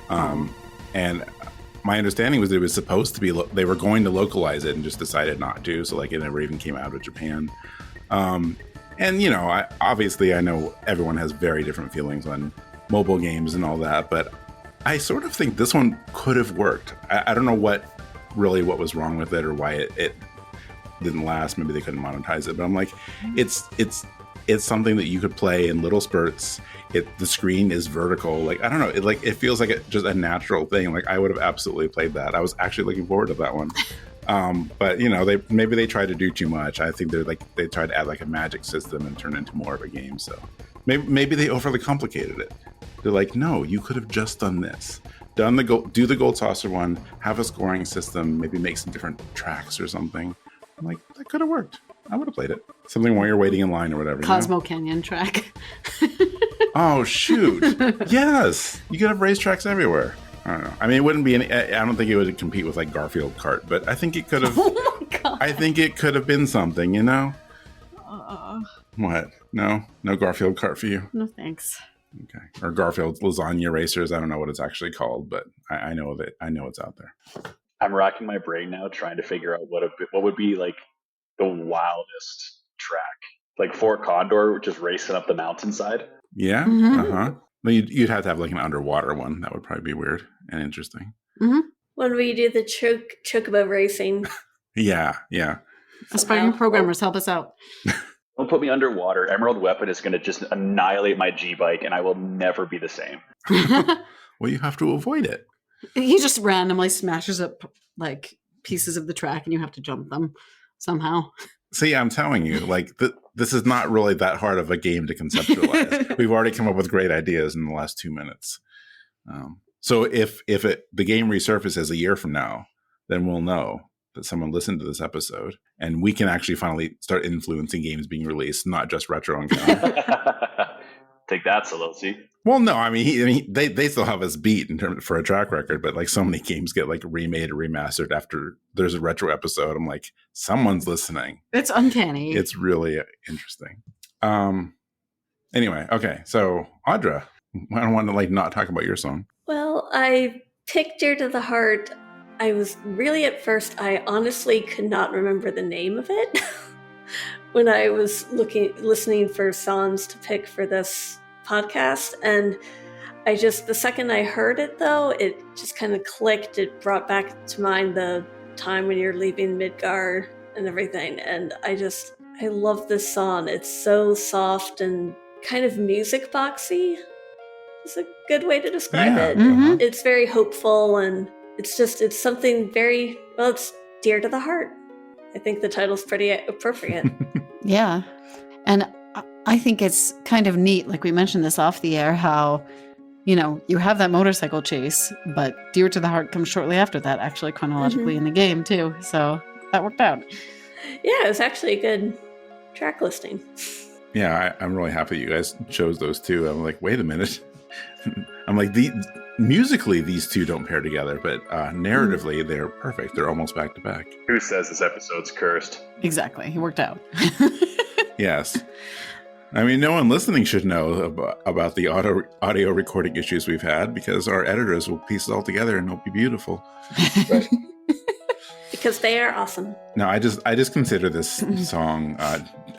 And my understanding was that it was supposed to be, they were going to localize it and just decided not to. So like it never even came out of Japan. And I know everyone has very different feelings on mobile games and all that, but I sort of think this one could have worked. I don't know what was wrong with it or why it didn't last. Maybe they couldn't monetize it, but I'm like, it's something that you could play in little spurts. The screen is vertical. Like, I don't know. It feels like just a natural thing. Like I would have absolutely played that. I was actually looking forward to that one. But they tried to do too much. I think they tried to add like a magic system and turn it into more of a game. So maybe they overly complicated it. They're like, no, you could have just done this. Do the Gold Saucer one, have a scoring system, maybe make some different tracks or something. I'm like, that could have worked. I would have played it. Something while you're waiting in line or whatever. Cosmo Canyon track. Oh, shoot. Yes. You could have racetracks everywhere. I don't know. I mean, it wouldn't be I don't think it would compete with like Garfield Kart, but I think it could have. Oh my God. I think it could have been something, What? No Garfield Kart for you? No, thanks. Okay. Or Garfield Lasagna Racers. I don't know what it's actually called, but I know of it. I know it's out there. I'm racking my brain now trying to figure out what would be like the wildest track. Like Fort Condor, just racing up the mountainside. Yeah. Uh-huh. Well, you'd have to have like an underwater one. That would probably be weird and interesting. When we do the chocobo racing. Yeah. Aspiring programmers, help us out. Don't put me underwater. Emerald Weapon is going to just annihilate my G-Bike, and I will never be the same. Well, you have to avoid it. He just randomly smashes up like pieces of the track, and you have to jump them somehow. See, I'm telling you, like this is not really that hard of a game to conceptualize. We've already come up with great ideas in the last 2 minutes. So if the game resurfaces a year from now, then we'll know that someone listened to this episode, and we can actually finally start influencing games being released, not just retro and Take that, Solilsi. Well, no, I mean, they still have us beat in terms for a track record, but like so many games get like remade or remastered after there's a retro episode. I'm like, someone's listening. It's uncanny. It's really interesting. Anyway, okay, so Audra, I don't want to like not talk about your song. Well, I picked Dear to the Heart. I was really at first, I honestly could not remember the name of it when I was listening for songs to pick for this podcast. And the second I heard it though, it just kind of clicked. It brought back to mind the time when you're leaving Midgar and everything. And I love this song. It's so soft and kind of music boxy. It's a good way to describe it. Mm-hmm. It's very hopeful, and it's something very, well, it's dear to the heart. I think the title's pretty appropriate. Yeah. And I think it's kind of neat, like we mentioned this off the air, how, you have that motorcycle chase, but Dear to the Heart comes shortly after that, actually chronologically in the game too. So that worked out. Yeah, it was actually a good track listing. Yeah, I'm really happy you guys chose those two. I'm like, wait a minute. I'm like, musically, these two don't pair together, but narratively, they're perfect. They're almost back to back. Who says this episode's cursed? Exactly. It worked out. Yes. I mean, no one listening should know about the audio recording issues we've had, because our editors will piece it all together and it'll be beautiful. It because they are awesome. No, I just consider this song,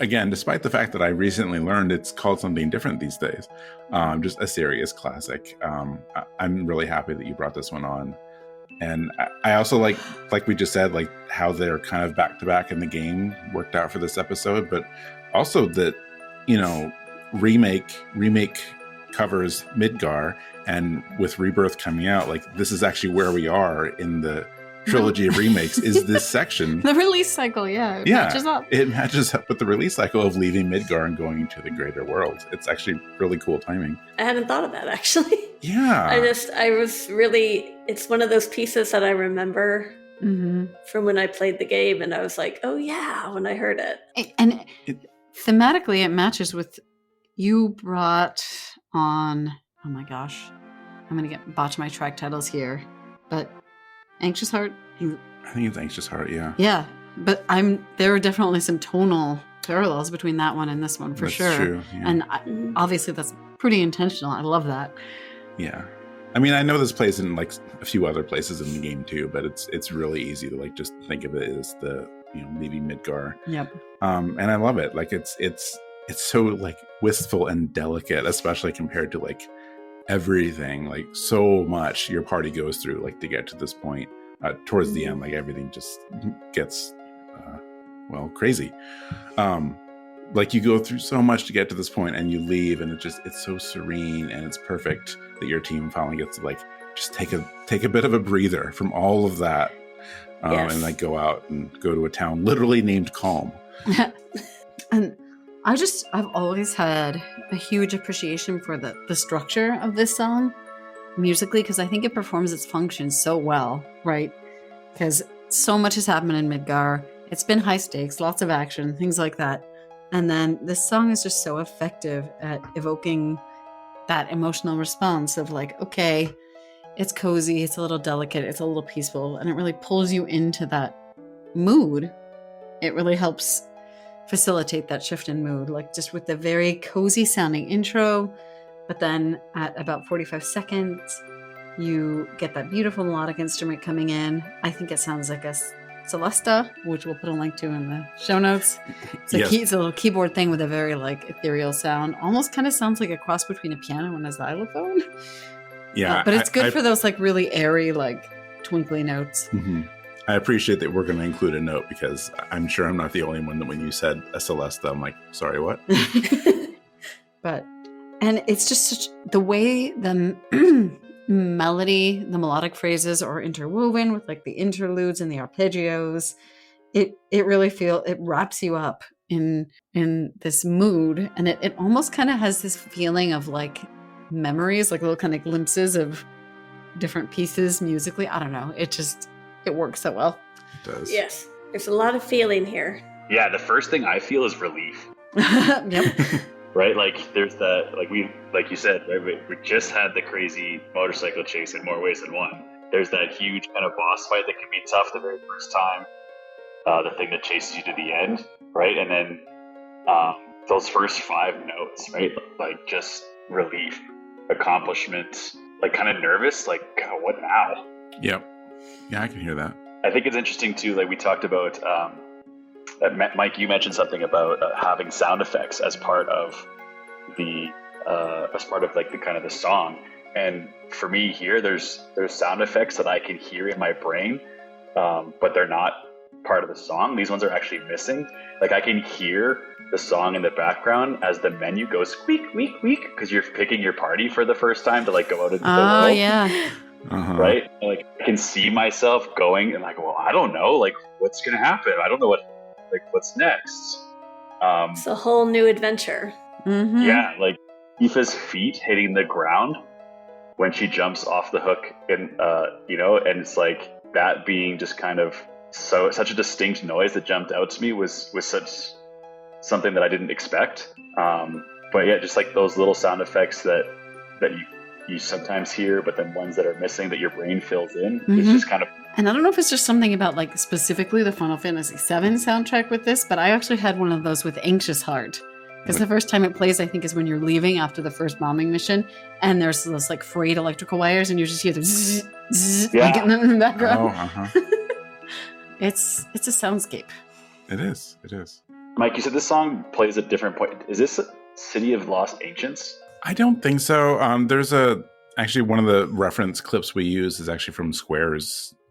again, despite the fact that I recently learned it's called something different these days, just a serious classic. I'm really happy that you brought this one on. And I also like we just said, like how they're kind of back to back in the game worked out for this episode, but also that, you know, remake covers Midgar, and with Rebirth coming out, like this is actually where we are in the trilogy of remakes, is this section. The release cycle, It matches up. It matches up with the release cycle of leaving Midgar and going into the greater world. It's actually really cool timing. I hadn't thought of that, actually. Yeah. It's one of those pieces that I remember from when I played the game, and I was like, oh yeah, when I heard it. And thematically, it matches with, you brought on, oh my gosh, I'm going to botch my track titles here, but Anxious Heart? I think it's Anxious Heart, yeah. Yeah, but there are definitely some tonal parallels between that one and this one, for sure. True, yeah. And obviously that's pretty intentional. I love that. Yeah. I mean, I know this plays in like a few other places in the game too, but it's really easy to like just think of it as the, you know, leaving Midgar. Yep. And I love it. Like it's so like wistful and delicate, especially compared to like everything, like so much your party goes through like to get to this point. Towards the end, like everything just gets crazy. Like you go through so much to get to this point, and you leave, and it's so serene, and it's perfect that your team finally gets to like just take a bit of a breather from all of that, and like go out and go to a town literally named Calm. And I've always had a huge appreciation for the structure of this song musically, because I think it performs its function so well, right? Because so much has happened in Midgar. It's been high stakes, lots of action, things like that. And then this song is just so effective at evoking that emotional response of like, okay, it's cozy, it's a little delicate, it's a little peaceful, and it really pulls you into that mood. It really helps facilitate that shift in mood, like just with the very cozy sounding intro, but then at about 45 seconds, you get that beautiful melodic instrument coming in. I think it sounds like a Celesta, which we'll put a link to in the show notes. It's a little keyboard thing with a very like ethereal sound. Almost kind of sounds like a cross between a piano and a xylophone. Yeah. But it's good for those like really airy, like twinkly notes. Mm-hmm. I appreciate that we're going to include a note, because I'm sure I'm not the only one that when you said a Celesta, I'm like, sorry, what? And it's just the way the melody, the melodic phrases are interwoven with like the interludes and the arpeggios. It really it wraps you up in this mood, and it almost kind of has this feeling of like memories, like little kind of glimpses of different pieces musically. I don't know. It works so well. It does. Yes. There's a lot of feeling here. Yeah, the first thing I feel is relief. Yep. Right? Like there's like you said, right? We just had the crazy motorcycle chase in more ways than one. There's that huge kind of boss fight that can be tough the very first time. The thing that chases you to the end, right? And then those first 5 notes, right? Like just relief, accomplishment, like kind of nervous, like God, what now? Yep. Yeah, I can hear that. I think it's interesting too, like we talked about, Mike, you mentioned something about having sound effects as part of like the kind of the song. And for me here, there's sound effects that I can hear in my brain, but they're not part of the song. These ones are actually missing. Like I can hear the song in the background as the menu goes squeak, week, because you're picking your party for the first time to like go out into the world. Oh yeah. Uh-huh. Right? Like I can see myself going and like, well, I don't know, like what's gonna happen? I don't know what's next. It's a whole new adventure. Mm-hmm. Yeah, like Aoife's feet hitting the ground when she jumps off the hook, and and it's like that being just kind of such a distinct noise that jumped out to me was such something that I didn't expect. But yeah, just like those little sound effects that you sometimes hear, but then ones that are missing that your brain fills in. Mm-hmm. It's just kind of. And I don't know if it's just something about like specifically the Final Fantasy VII soundtrack with this, but I actually had one of those with Anxious Heart. Because the first time it plays, I think, is when you're leaving after the first bombing mission, and there's those like frayed electrical wires, and you just hear the zzz, zzz, like in the background. Oh, uh-huh. It's a soundscape. It is. It is. Mike, you said this song plays at different point. Is this City of Lost Ancients? I don't think so. There's actually one of the reference clips we use is actually from Square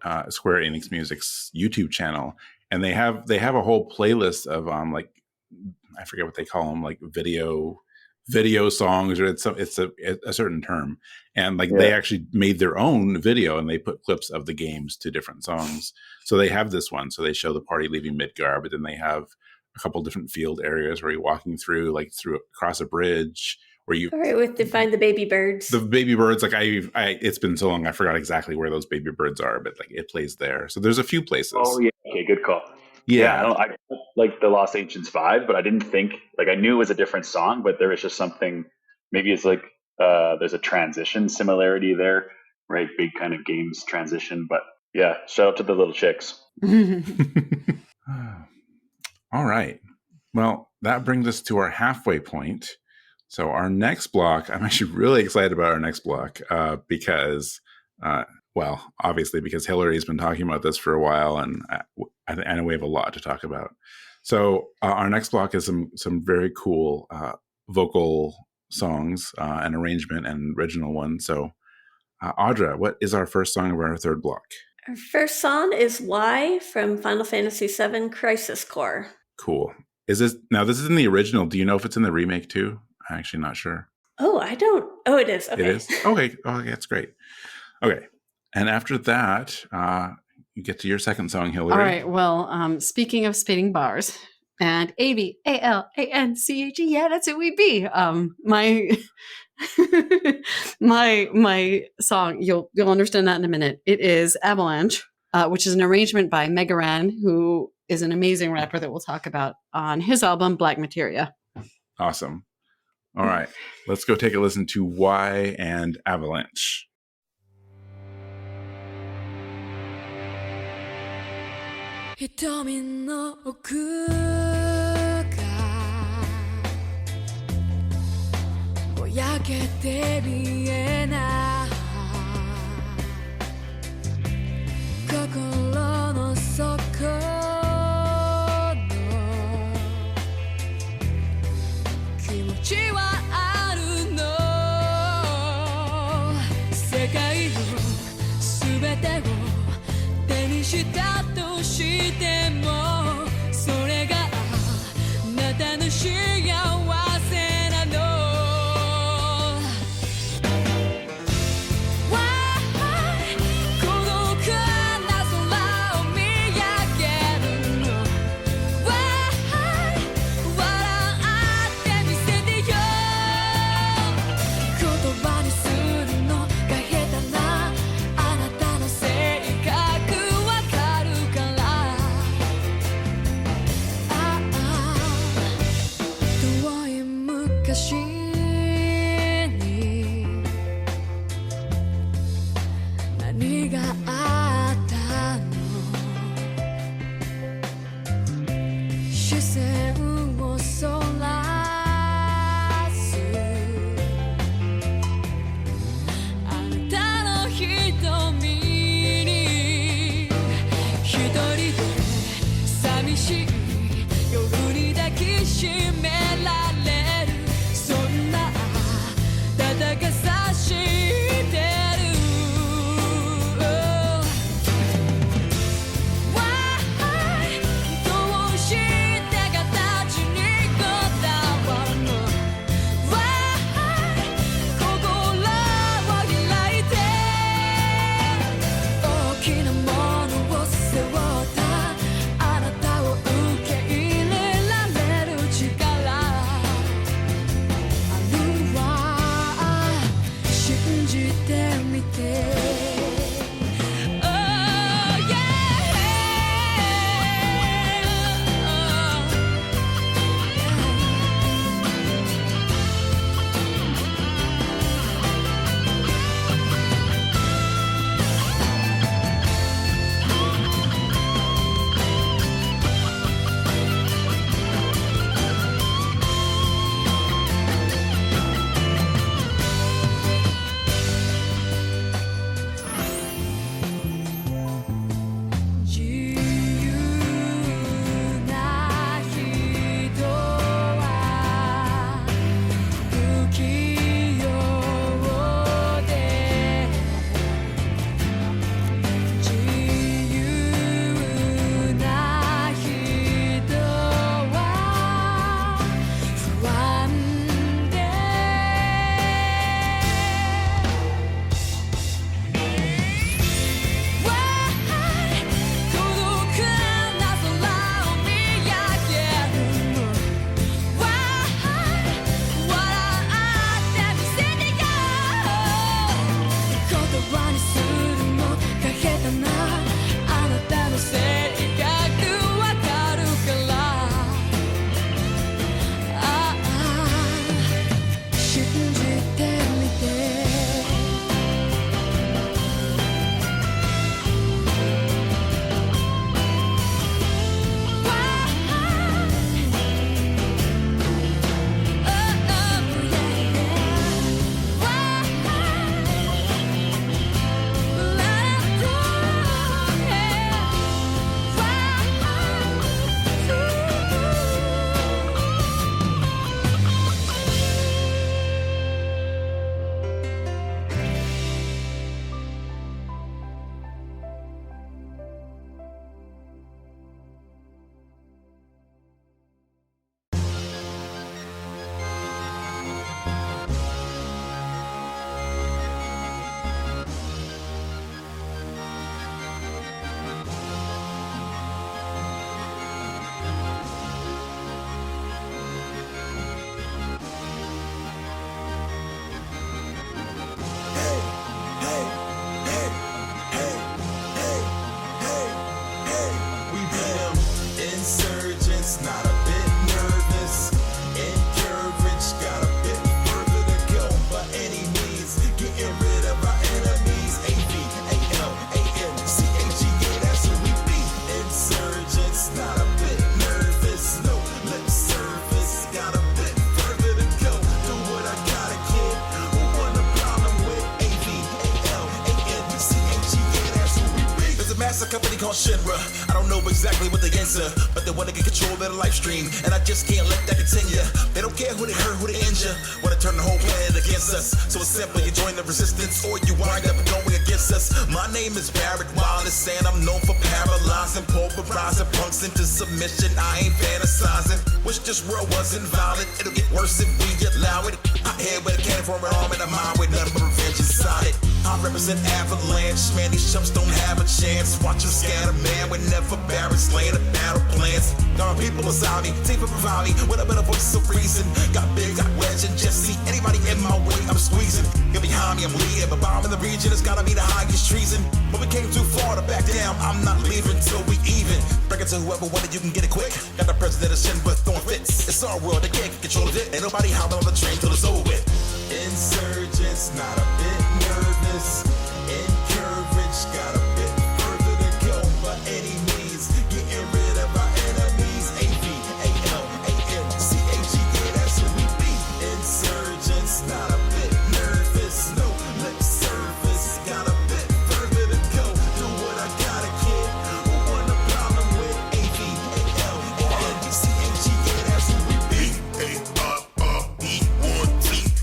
Enix Music's YouTube channel, and they have a whole playlist of like, I forget what they call them, like video songs, or it's a certain term, and like they actually made their own video and they put clips of the games to different songs. So they have this one, so they show the party leaving Midgar, but then they have a couple different field areas where you're walking through across a bridge, where you with to find the baby birds. The baby birds, like I it's been so long I forgot exactly where those baby birds are, but like it plays there. So there's a few places. Oh yeah, okay, good call. Yeah, I like the Lost Ancients vibe, but I didn't think, like, I knew it was a different song, but there was just something, maybe it's like there's a transition similarity there, right? Big kind of games transition, but yeah, shout out to the little chicks. All right. Well, that brings us to our halfway point. So our next block, I'm actually really excited about our next block because obviously because Hilary's been talking about this for a while, and I know we have a lot to talk about. So our next block is some very cool vocal songs, and arrangement and original ones. So Audra, what is our first song of our third block? Our first song is Y from Final Fantasy VII Crisis Core. Cool. This is in the original. Do you know if it's in the remake too? I'm actually not sure. Oh, I don't. Oh, it is. Okay. It is? Okay. Oh, that's great. Okay. And after that, you get to your second song, Hilary. All right. Well, speaking of spitting bars and AVALANCHE, yeah, that's who we be. My song, you'll understand that in a minute. It is Avalanche, which is an arrangement by Megaran, who is an amazing rapper that we'll talk about on his album Black Materia. Awesome. All right, let's go take a listen to Y and Avalanche. 瞳の奥がぼやけて見えない心の底の気持ちはあるの世界の全てを手にしたとしてもそれがあなたの幸せなの Why 孤独な空を見上げるの Why 笑ってみせてよ言葉にするのが下手なあなたの性格昔に何があったの視線をそらすあなたの瞳に一人で寂しい夜に抱きしめられ高さしてる Why どうして形にこだわるの Why 心を開いて大きなものを背負ったあなたを受け入れられる力 That's a company called Shinra. I don't know exactly what they answer, but they want to get control of their live stream, and I just can't let that continue. They don't care who they hurt, who they injure, want to turn the whole planet against us. So it's simple, you join the resistance, or you wind up going against us. My name is Barrett Wallace, and I'm known for paralyzing, pulverizing punks into submission. I ain't fantasizing. Wish this world wasn't violent. It'll get worse if we allow it. I'm here with a cannon for an arm and a mind with nothing but revenge inside it. I represent Avalanche, man, these chumps don't have a chance. Watch them scatter, man, whenever Barrett's laying the battle plans. There are people inside me, team for provide me with a better voice of reason. Got big, got wedge, and just see anybody in my way, I'm squeezing. You're behind me, I'm leading, but bomb in the region, it's gotta be the highest treason. But we came too far to back down, I'm not leaving till we even. Break it to whoever wanted, you can get it quick. Got the president of Shinra throwing fits. It's our world, they can't get control of it. Ain't nobody hopping on the train till it's over with. Insurgents, not a bit nervous. Encouraged, got a bit further to go. By any means, getting rid of our enemies. AVALANCHE, yeah, that's who we be. Insurgents, not a bit nervous. No lip service, got a bit further to go. Do what I gotta, kid. Who want a problem with AVALANCHE, yeah, that's who we be. B-A-R-R-E-1-T.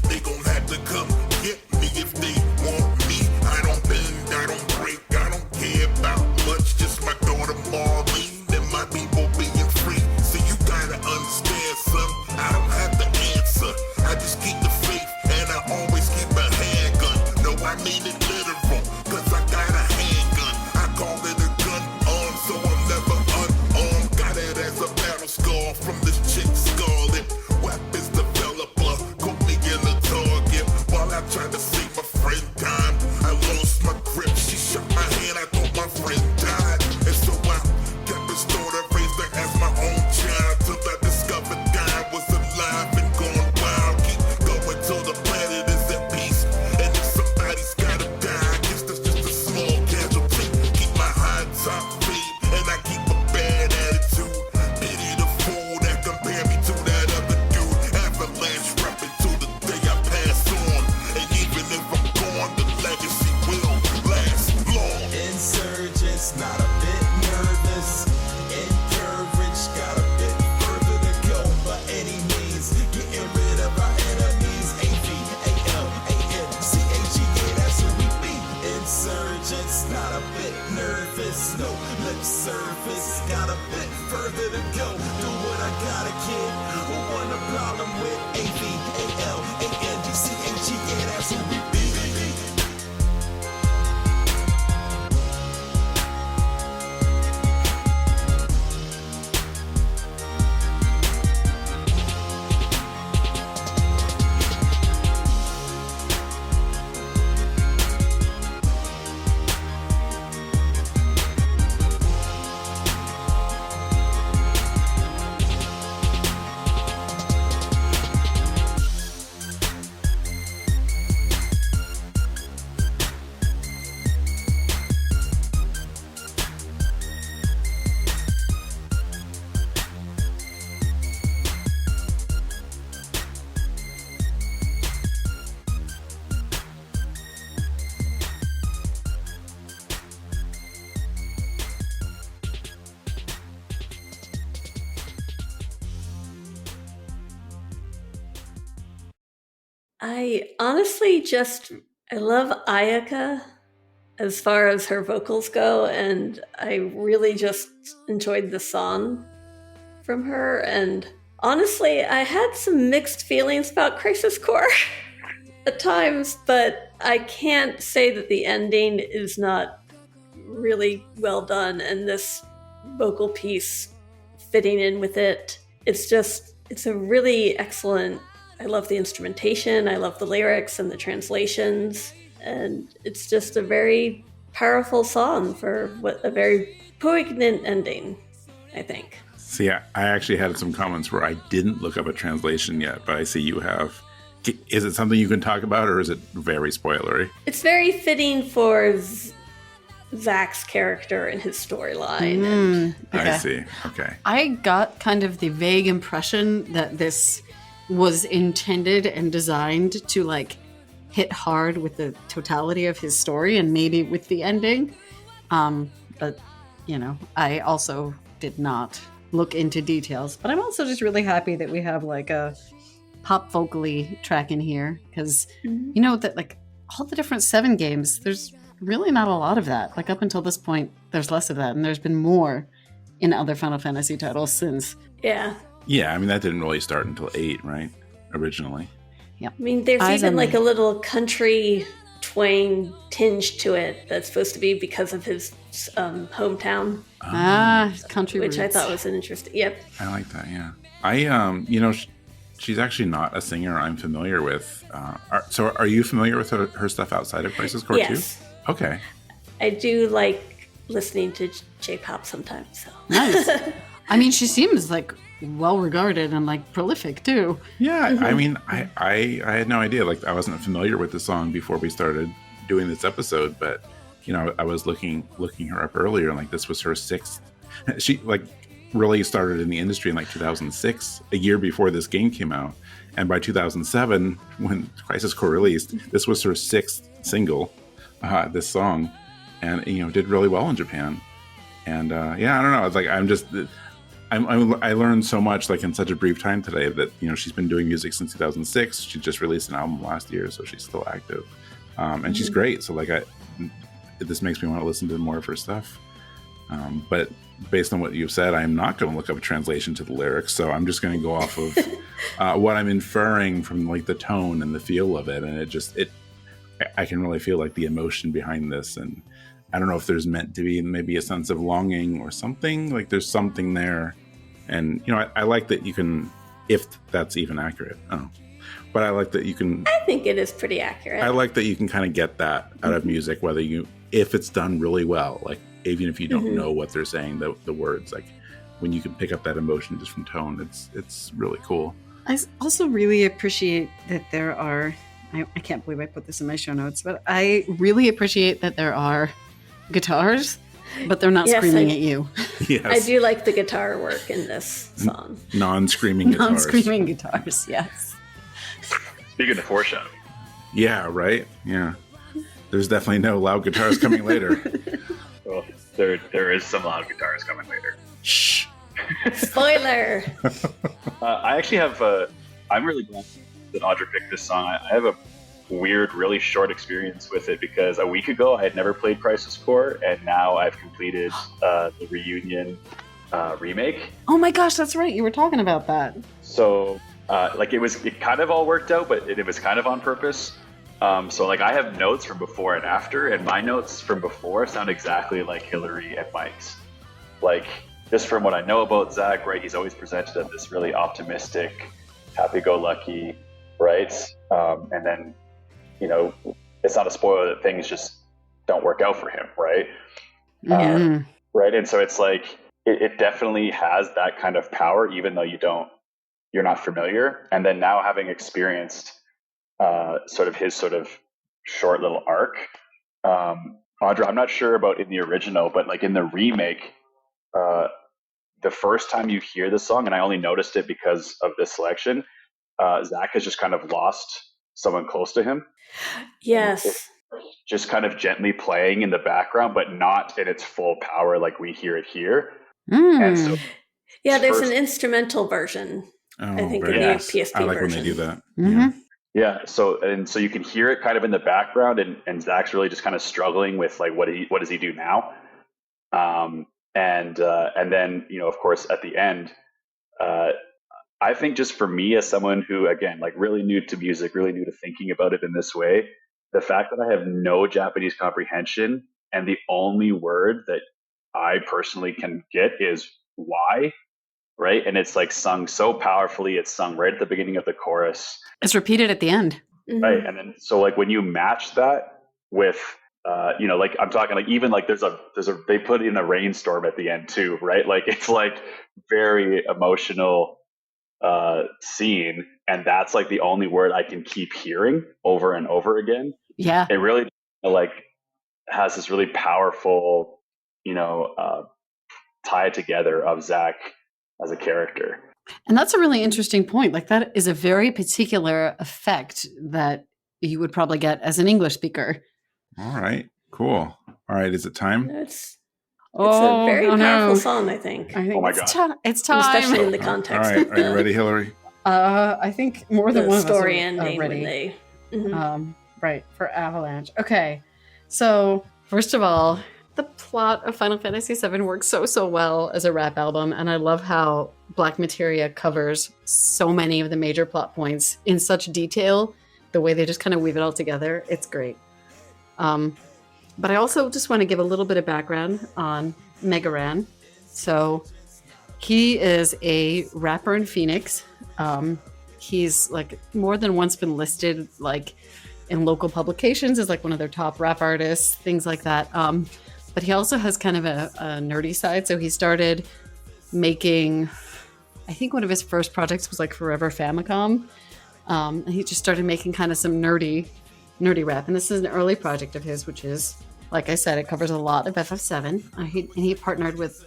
They gon' have to come get me if they want me. I don't bend, I don't break, I don't care about much. Just my daughter Marlene and my people being free. So you gotta understand, son, I don't have the answer. I just keep the faith and I always keep a handgun. No, I mean it literal, cause I got a handgun. I call it a gun arm, so I'm never unarmed. Got it as a battle scar from this chick Scarlet. Weapons developer, caught me in the target while I tried to save my friend time. I lost my grip, she shot my hand, I thought my friend died. And so I kept restored and raised her as my own child till I discovered God was alive and gone wild. Keep going till the planet is at peace. And if somebody's gotta die, I guess that's just a small casualty. Keep my high top fade and I keep a bad attitude. Pity the fool that compare me to that other dude. Avalanche repping till the day I pass on. And even if I'm gone, the legacy will last long. Insurgents, not a bit nervous. Encouraged, got a bit further to go. By any means, getting rid of our enemies. AVALANCHE, yeah, that's who we be. Insurgents, not a bit nervous. No lip service, got a bit further to go. Do what I gotta, kid. Who want a problem with AVALANCHE, yeah, that's who we be. I honestly I love Ayaka as far as her vocals go, and I really just enjoyed the song from her. And honestly, I had some mixed feelings about Crisis Core at times, but I can't say that the ending is not really well done, and this vocal piece fitting in with it. It's a really excellent. I love the instrumentation, I love the lyrics and the translations, and it's just a very powerful song for a very poignant ending, I think. See, I actually had some comments where I didn't look up a translation yet, but I see you have. Is it something you can talk about, or is it very spoilery? It's very fitting for Zach's character and his storyline. Okay. I see. Okay. I got kind of the vague impression that this was intended and designed to like hit hard with the totality of his story and maybe with the ending. but I also did not look into details. But I'm also just really happy that we have like a pop vocally track in here, because that like all the different 7 games, there's really not a lot of that. Like up until this point, there's less of that, and there's been more in other Final Fantasy titles since. Yeah. Yeah, I mean, that didn't really start until 8, right? Originally. Yeah. I mean, there's even like a little country twang tinge to it that's supposed to be because of his hometown. Country which roots. I thought was an interesting. Yep. I like that. Yeah. She's actually not a singer I'm familiar with. So are you familiar with her stuff outside of Crisis Core Yes. too? Okay. I do like listening to J-pop sometimes. So. Nice. I mean, she seems like well regarded and like prolific too. Yeah, I mean, I had no idea. Like, I wasn't familiar with the song before we started doing this episode, but I was looking her up earlier, and like this was her 6th. She like really started in the industry in like 2006, a year before this game came out, and by 2007, when Crisis Core released, this was her 6th single, this song, and did really well in Japan. And I don't know. It's like I learned so much like in such a brief time today that she's been doing music since 2006. She just released an album last year, so she's still active, and she's great. So like this makes me want to listen to more of her stuff. But based on what you've said, I'm not going to look up a translation to the lyrics. So I'm just going to go off of what I'm inferring from like the tone and the feel of it, and I can really feel like the emotion behind this. And I don't know if there's meant to be maybe a sense of longing or something, like there's something there. And, I like that you can, if that's even accurate. But I like that you can. I think it is pretty accurate. I like that you can kind of get that out of music, if it's done really well, like even if you don't know what they're saying, the words, like when you can pick up that emotion just from tone, it's really cool. I also really appreciate that there are, I can't believe I put this in my show notes, but I really appreciate that there are guitars, but they're not screaming at you. Yes. I do like the guitar work in this song. Non-screaming guitars. Non-screaming guitars, yes. Speaking of foreshadowing. Yeah, right? Yeah. There's definitely no loud guitars coming later. Well, there is some loud guitars coming later. Shh. Spoiler! I actually have I'm really glad that Audra picked this song. I have a weird, really short experience with it because a week ago I had never played Crisis Core, and now I've completed the Reunion remake. Oh my gosh, that's right. You were talking about that. So, it kind of all worked out, but it was kind of on purpose. So, like, I have notes from before and after, and my notes from before sound exactly like Hilary and Mike's. Like, just from what I know about Zach, right, he's always presented as this really optimistic, happy-go-lucky, right? And then, it's not a spoiler that things just don't work out for him, right? Right, and so it's like, it definitely has that kind of power, even though you're not familiar. And then now having experienced sort of his sort of short little arc, Audra, I'm not sure about in the original, but like in the remake, the first time you hear the song, and I only noticed it because of this selection, Zach has just kind of lost someone close to him. Yes. It's just kind of gently playing in the background, but not in its full power like we hear it here. And so, there's an instrumental version. I think in the PSP I like version. when they do that. Mm-hmm. Yeah, so you can hear it kind of in the background, and Zach's really just kind of struggling with like what does he do now, and then of course at the end, I think just for me as someone who again like really new to music, really new to thinking about it in this way, the fact that I have no Japanese comprehension and the only word that I personally can get is why, right, and it's like sung so powerfully. It's sung right at the beginning of the chorus. It's repeated at the end. Right, and then so like when you match that with like I'm talking like even like there's a they put in a rainstorm at the end too, right? Like it's like very emotional scene, and that's like the only word I can keep hearing over and over again. Yeah, it really like has this really powerful tie together of Zach as a character. and that's a really interesting point. Like that is a very particular effect that you would probably get as an English speaker. All right, cool. All right, is it time? It's a very powerful no. song, I think. I think Oh my it's, God. it's time. Especially in the All context right, of are you ready, Hilary? I think more than the one of us story are ending when ready. they. Mhm. Right, for Avalanche. Okay, so first of all, the plot of Final Fantasy VII works so well as a rap album, and I love how Black Materia covers so many of the major plot points in such detail. The way they just kind of weave it all together, it's great. But I also just want to give a little bit of background on Megaran. So he is a rapper in Phoenix. He's like more than once been listed like in local publications as like one of their top rap artists, things like that. But he also has kind of a nerdy side. So he started making, I think one of his first projects was like Forever Famicom. And he just started making kind of some nerdy rap. And this is an early project of his, which is, like I said, it covers a lot of FF7. He partnered with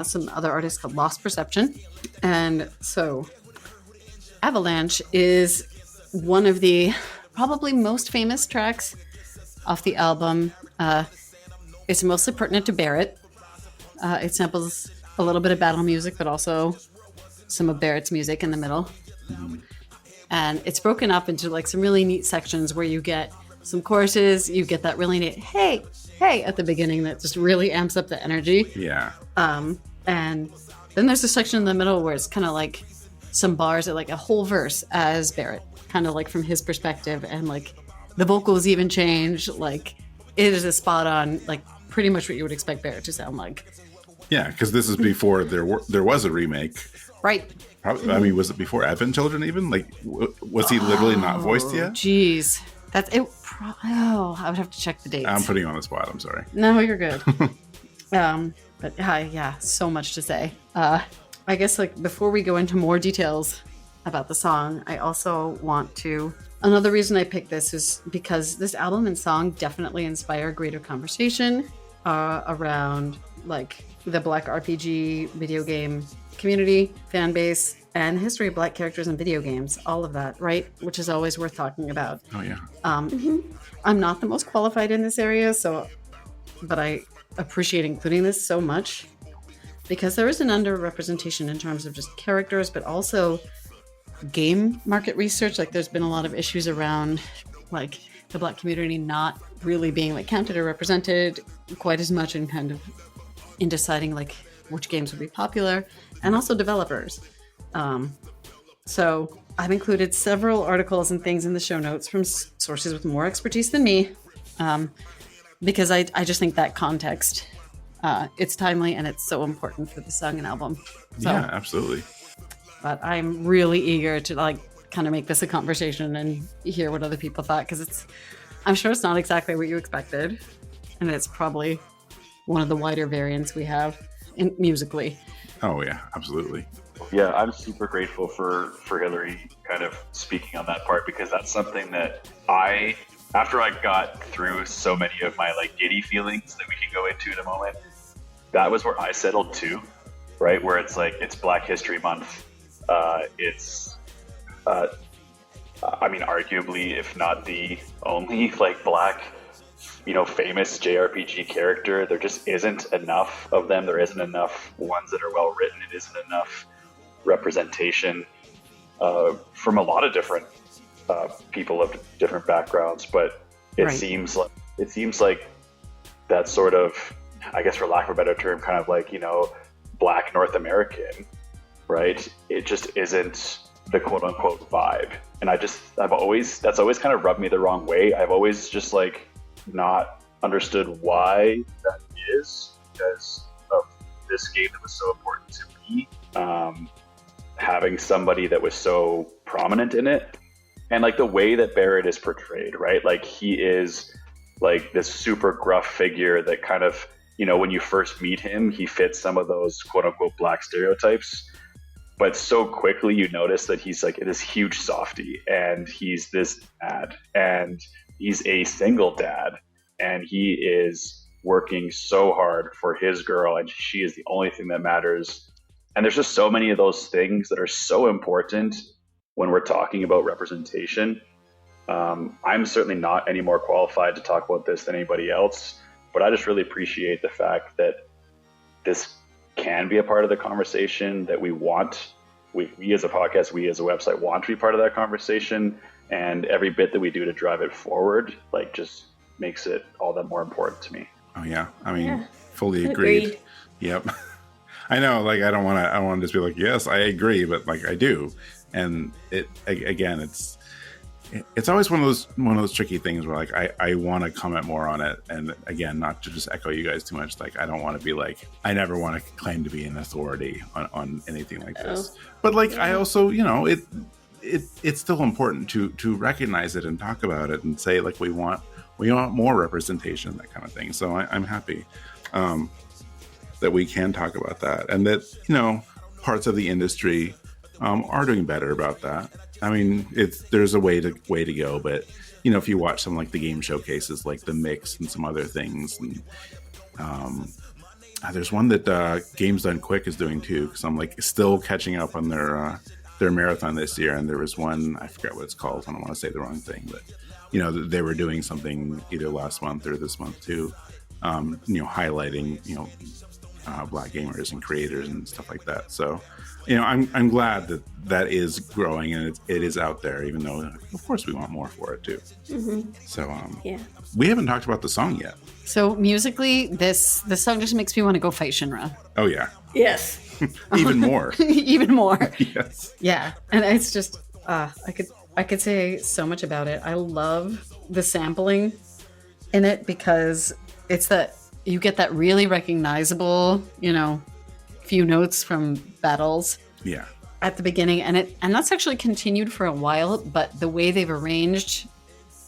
some other artists called Lost Perception. And so Avalanche is one of the probably most famous tracks off the album. It's mostly pertinent to Barrett. It samples a little bit of battle music, but also some of Barrett's music in the middle. And it's broken up into like some really neat sections where you get some choruses, you get that really neat hey at the beginning that just really amps up the energy. Yeah. And then there's a section in the middle where it's kind of like some bars at like a whole verse as Barrett, kind of like from his perspective, and like the vocals even change. Like it is a spot on, like pretty much what you would expect Barrett to sound like. Yeah, because this is before there was a remake. Right. I mean, was it before Advent Children even? Like, was he literally not voiced yet? Jeez. That's it. I would have to check the dates. I'm putting you on the spot. I'm sorry. No, you're good. But yeah, so much to say. I guess like before we go into more details about the song, I also want to. Another reason I picked this is because this album and song definitely inspire greater conversation around like the Black RPG video game community, fan base, and history of Black characters in video games. All of that, right? Which is always worth talking about. Oh yeah. I'm not the most qualified in this area, but I appreciate including this so much because there is an underrepresentation in terms of just characters, but also game market research. Like there's been a lot of issues around like the Black community not really being like counted or represented quite as much in kind of in deciding like which games would be popular, and also developers. So I've included several articles and things in the show notes from sources with more expertise than me, because I just think that context, it's timely and it's so important for the song and album. So, Yeah, absolutely. but I'm really eager to like kind of make this a conversation and hear what other people thought, because I'm sure it's not exactly what you expected, and it's probably one of the wider variants we have musically. Oh yeah, absolutely. Yeah, I'm super grateful for Hilary kind of speaking on that part, because that's something that after I got through so many of my like giddy feelings that we can go into in a moment, that was where I settled too, right? Where it's like, it's Black History Month. It's, I mean, arguably, if not the only like Black, famous JRPG character. There just isn't enough of them. There isn't enough ones that are well written. It isn't enough representation from a lot of different people of different backgrounds. But it Right. seems like that sort of, I guess for lack of a better term, kind of like, Black North American, right? It just isn't the quote unquote vibe. And that's always kind of rubbed me the wrong way. I've always just like not understood why that is, because of this game that was so important to me, having somebody that was so prominent in it, and like the way that Barrett is portrayed, right? Like he is like this super gruff figure that kind of, when you first meet him, he fits some of those quote unquote Black stereotypes. But so quickly you notice that he's like this huge softie, and he's this dad, and he's a single dad, and he is working so hard for his girl, and she is the only thing that matters. And there's just so many of those things that are so important when we're talking about representation. I'm certainly not any more qualified to talk about this than anybody else, but I just really appreciate the fact that this can be a part of the conversation that we as a podcast, we as a website want to be part of that conversation, and every bit that we do to drive it forward, like, just makes it all that more important to me. Oh yeah, I mean, fully agreed. Yep. I know, like, I don't want to just be like, yes, I agree, but like I do. And it's always one of those tricky things where, like, I want to comment more on it, and again, not to just echo you guys too much. Like, I don't want to be like, I never want to claim to be an authority on anything like this. But like, I also, it's still important to recognize it and talk about it and say, like, we want more representation, that kind of thing. So I'm happy that we can talk about that, and that parts of the industry are doing better about that. I mean, there's a way to go, but if you watch some like the game showcases, like the Mix and some other things, and there's one that Games Done Quick is doing too, because I'm like still catching up on their marathon this year, and there was one, I forget what it's called, I don't want to say the wrong thing, but they were doing something either last month or this month too, highlighting Black gamers and creators and stuff like that. So I'm glad that is growing, and it is out there, even though of course we want more for it too. So we haven't talked about the song yet. So musically, this song just makes me want to go fight Shinra. Oh yeah. Yes. Even more. Even more. Yes. Yeah, and it's just I could say so much about it. I love the sampling in it, because it's that you get that really recognizable, few notes from battles. Yeah. At the beginning, and that's actually continued for a while, but the way they've arranged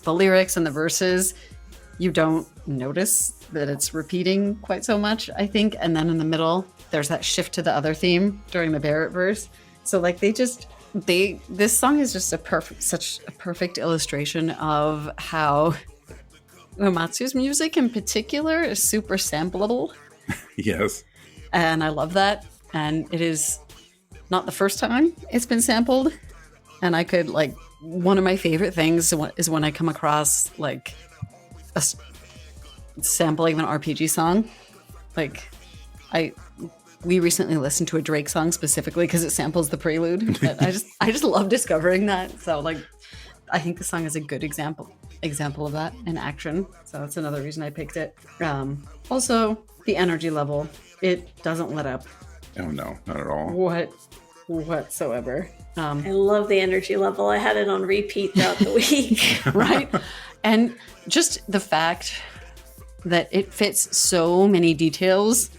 the lyrics and the verses, you don't notice that it's repeating quite so much, I think. And then in the middle, there's that shift to the other theme during the Barrett verse. So like this song is just such a perfect illustration of how Uematsu's music in particular is super sampleable. Yes. And I love that. And it is not the first time it's been sampled. And I could, like, one of my favorite things is when I come across like a sampling of an RPG song. Like, we recently listened to a Drake song specifically because it samples the prelude. And I just love discovering that. So like, I think the song is a good example of that in action. So that's another reason I picked it. Also, the energy level, it doesn't let up. Oh no, not at all. Whatsoever. I love the energy level. I had it on repeat throughout the week. Right? And just the fact that it fits so many details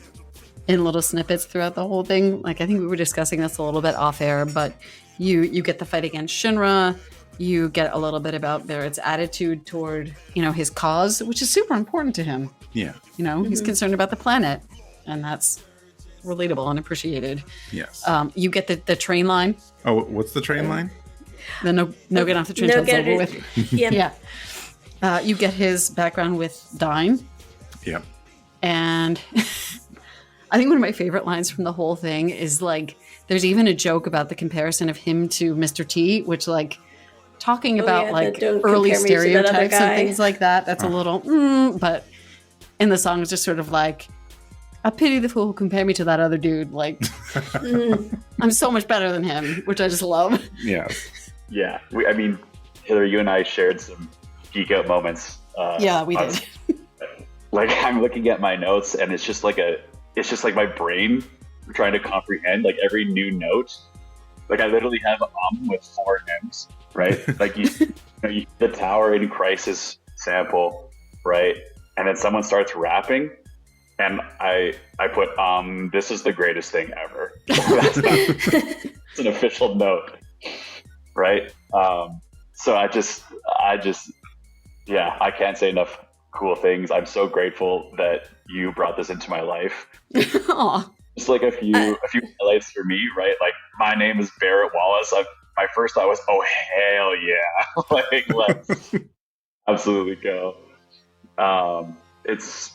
in little snippets throughout the whole thing. Like, I think we were discussing this a little bit off air, but you get the fight against Shinra. You get a little bit about Barrett's attitude toward, his cause, which is super important to him. Yeah. He's concerned about the planet, and that's relatable and appreciated. Yes. You get the train line. Oh, what's the train line? The no get off the train till it's over with. Yeah. You get his background with Dine. Yep. And I think one of my favorite lines from the whole thing is, like, there's even a joke about the comparison of him to Mr. T, which, like, talking about like early stereotypes and things like that. That's a little, but in the song it's just sort of like, I pity the fool who compared me to that other dude. Like, I'm so much better than him, which I just love. Yeah. Yeah. I mean, Hilary, you and I shared some geek out moments. Yeah, we did. Like, I'm looking at my notes, and it's just like my brain trying to comprehend like every new note. Like, I literally have with 4 M's, right? Like, you the Tower in Crisis sample, right? And then someone starts rapping, and I put this is the greatest thing ever. It's an official note, right? So I just I can't say enough cool things. I'm so grateful that you brought this into my life. Aw. Just like a few highlights for me, right? Like, my name is Barrett Wallace. My first thought was, oh hell yeah, like, let's absolutely go. It's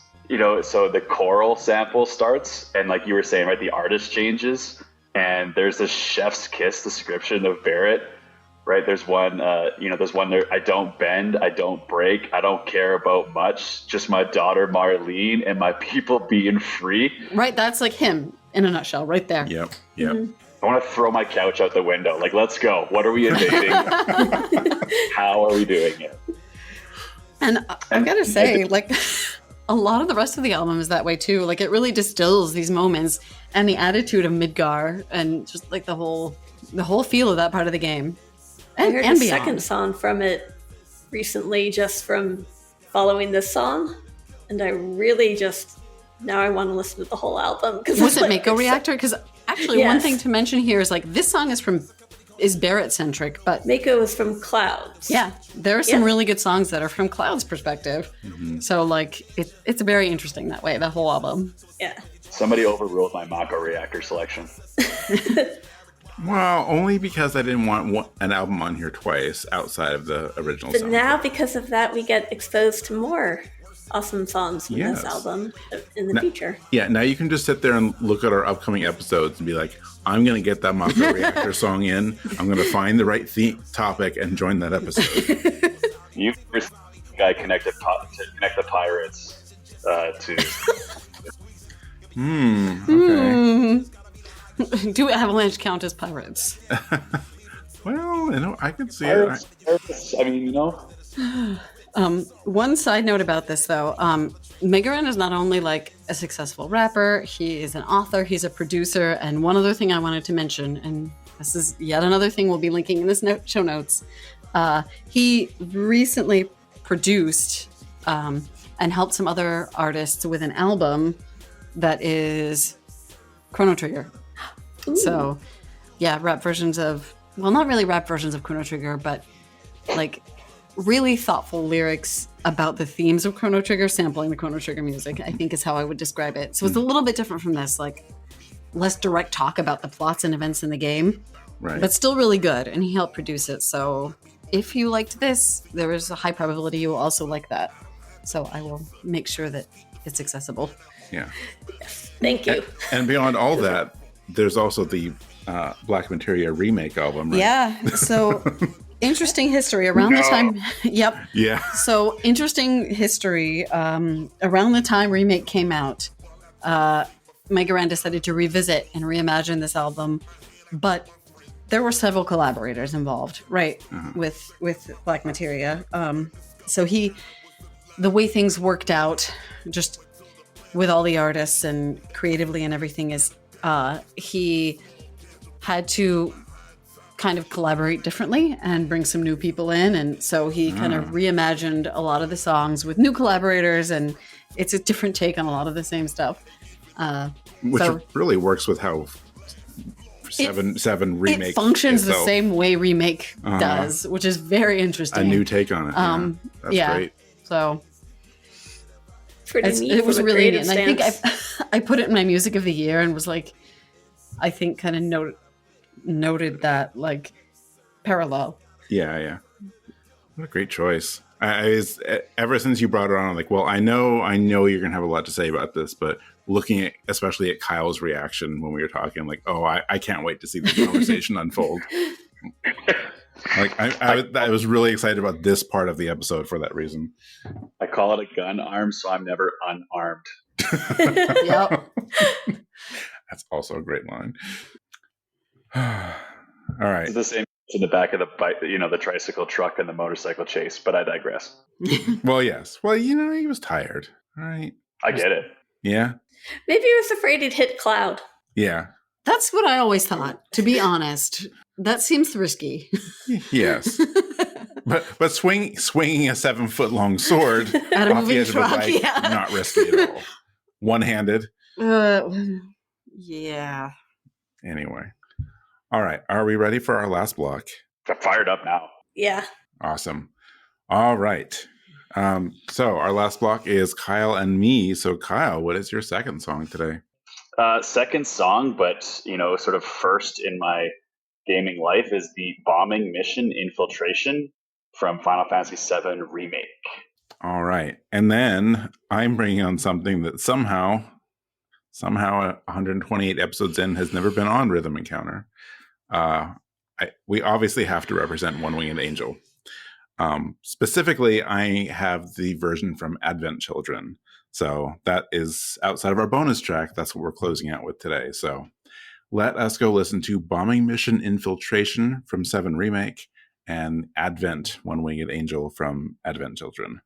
so the choral sample starts, and like you were saying, right, the artist changes, and there's this chef's kiss description of Barrett, right? There's one, there's one there. I don't bend, I don't break, I don't care about much. Just my daughter Marlene and my people being free. Right, that's like him in a nutshell, right there. Yep. Yep. Mhm. I want to throw my couch out the window. Like, let's go. What are we invading? How are we doing it? And I've got to say, like, a lot of the rest of the album is that way too. Like, it really distills these moments and the attitude of Midgar and just like the whole feel of that part of the game. I heard and a beyond. second song from it recently just from following this song, and I really just now I want to listen to the whole album. Was it Mako Reactor? Because actually, one Yes. thing to mention here is like this song is Barrett centric, but Mako is from Clouds. yeah, there are some Yeah. really good songs that are from Cloud's perspective. So like it's very interesting that way. The whole album. Yeah. Somebody overruled my Mako Reactor selection. Well, only because I didn't want an album on here twice outside of the original But soundtrack. now, because of that, we get exposed to more awesome songs from Yes. this album in the future. Yeah, now you can just sit there and look at our upcoming episodes and be like, I'm going to get that Mako Reactor song in. I'm going to find the right topic and join that episode. You first guy connect the pirates to. Okay. Do Avalanche count as pirates? Well, I could see Pirates, I mean, One side note about this, though, Megaran is not only like a successful rapper, he is an author, he's a producer, and one other thing I wanted to mention, and this is yet another thing we'll be linking in this show notes. He recently produced and helped some other artists with an album that is Chrono Trigger. So, yeah, rap versions of, well, not really rap versions of Chrono Trigger, but like really thoughtful lyrics about the themes of Chrono Trigger, sampling the Chrono Trigger music, I think is how I would describe it. So it's a little bit different from this, like less direct talk about the plots and events in the game, Right. but still really good. And he helped produce it. So if you liked this, there is a high probability you will also like that. So I will make sure that it's accessible. Yeah. Thank you. And beyond all that, there's also the Black Materia remake album, right? Yeah. So interesting history around the time. Yep. Yeah. So interesting history. Around the time Remake came out, Megaran decided to revisit and reimagine this album, but there were several collaborators involved, right? With Black Materia. So the way things worked out, just with all the artists and creatively and everything, is he had to kind of collaborate differently and bring some new people in, and so he kind of reimagined a lot of the songs with new collaborators, and it's a different take on a lot of the same stuff. Which So- really works with how seven remake It functions the itself. same way Remake does, which is very interesting. A new take on it. That's yeah. great. So Pretty neat. it was from a really neat, creative and I think stance. I put it in my music of the year and was like, I think kind of noted that like parallel. Yeah. What a great choice. Ever since you brought it on, I'm like, well, I know you're going to have a lot to say about this, but looking at, especially at Kyle's reaction when we were talking, like, oh, I can't wait to see this conversation unfold. Like, I was really excited about this part of the episode for that reason. I call it a gun arm, so I'm never unarmed. Yep. That's also a great line. All right. It's the same in the back of the bike, the tricycle truck and the motorcycle chase, but I digress. Well, yes. Well, he was tired. All right. I get it. Yeah. Maybe he was afraid he'd hit Cloud. Yeah. That's what I always thought, to be honest. That seems risky. Yes. But swinging a 7-foot-long sword At a off the moving edge of a truck, bike, yeah. not risky at all. One-handed. Yeah. Anyway. All right. Are we ready for our last block? I'm fired up now. Yeah. Awesome. All right. So our last block is Kyle and me. So Kyle, what is your second song today? Second song, but sort of first in my gaming life, is the bombing mission Infiltration from Final Fantasy VII Remake. All right. And then I'm bringing on something that somehow 128 episodes in has never been on Rhythm Encounter. I we obviously have to represent One Winged Angel. Specifically, I have the version from Advent Children. So that is outside of our bonus track. That's what we're closing out with today. So let us go listen to Bombing Mission Infiltration from 7 Remake and Advent One Winged Angel from Advent Children.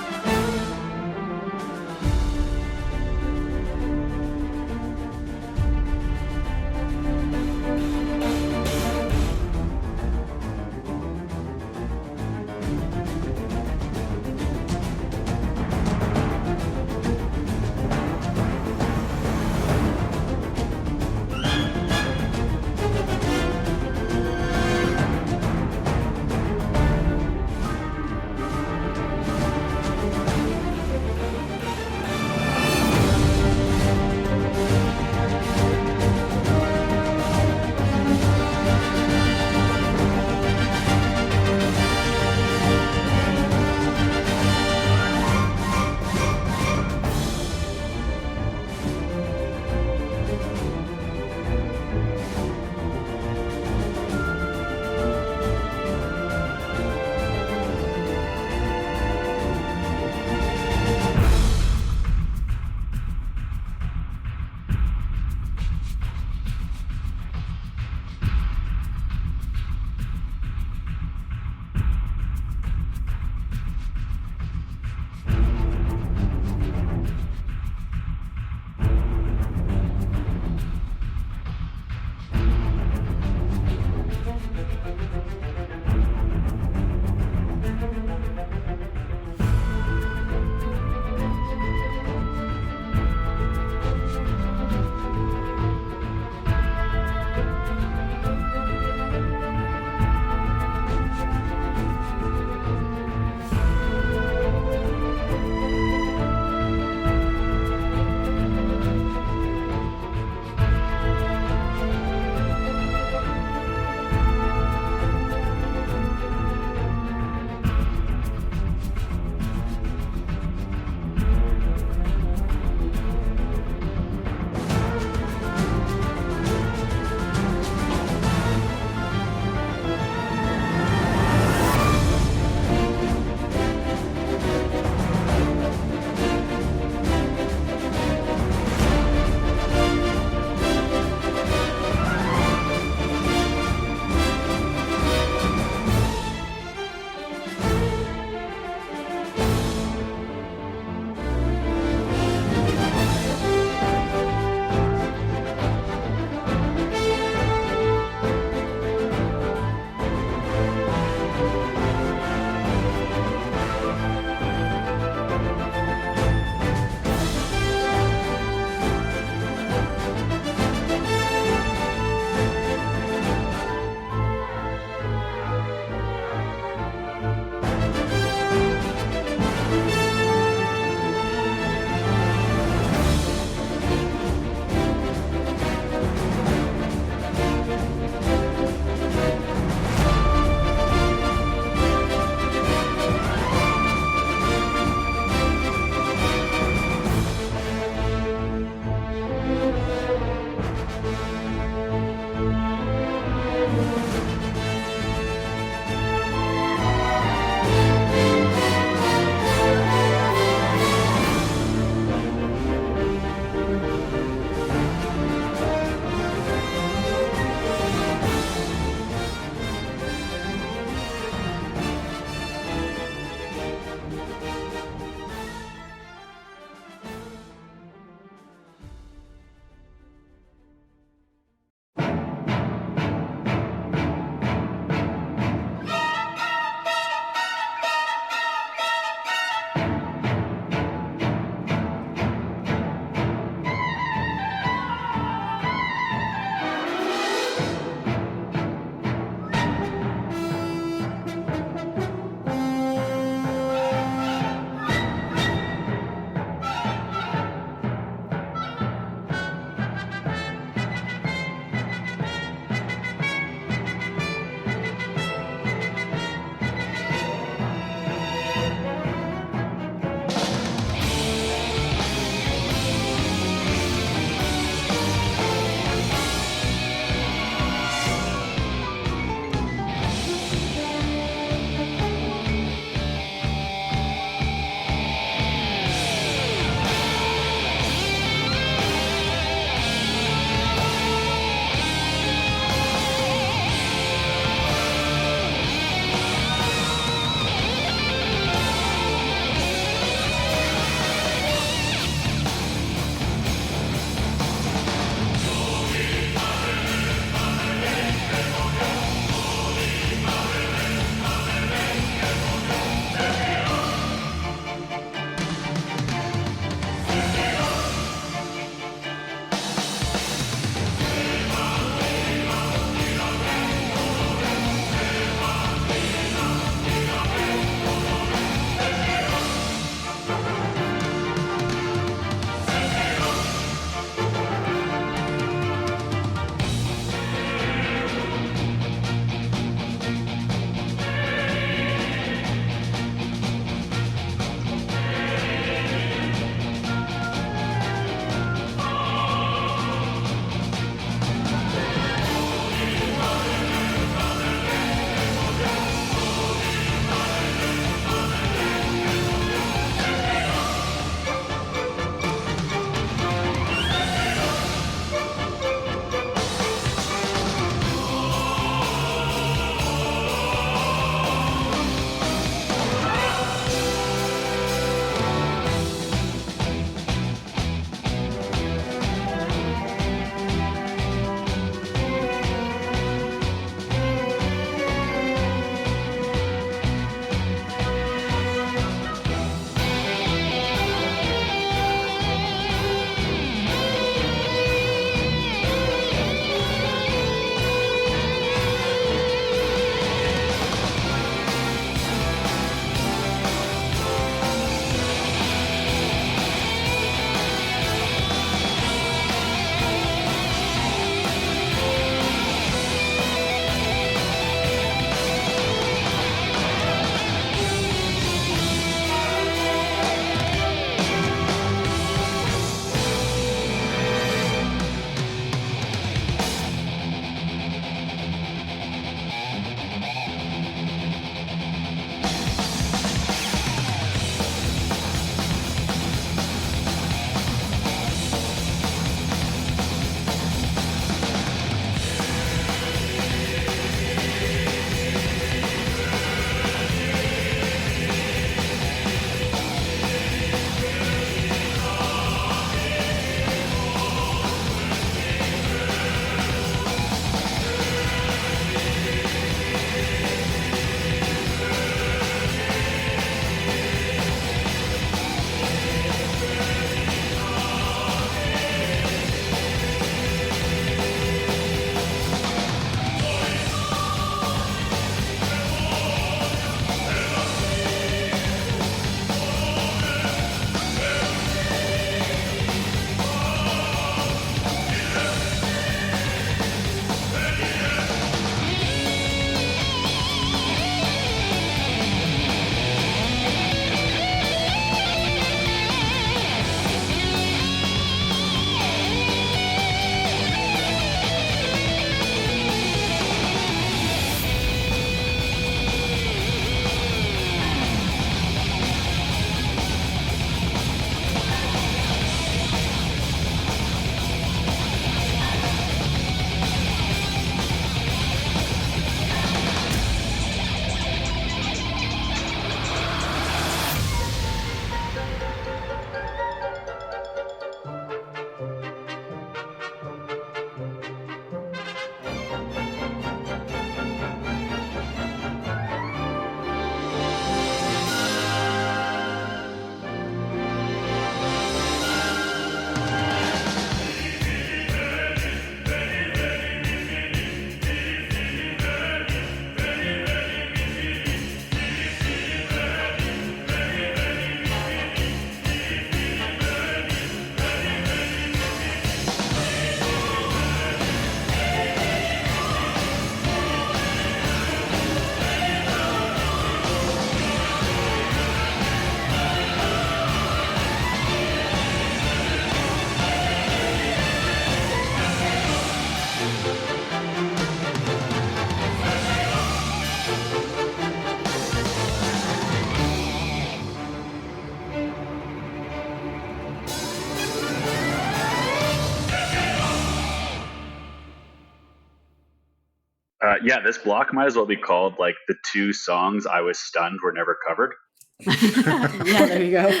Yeah, this block might as well be called like the 2 songs I was stunned were never covered. Yeah, there you go.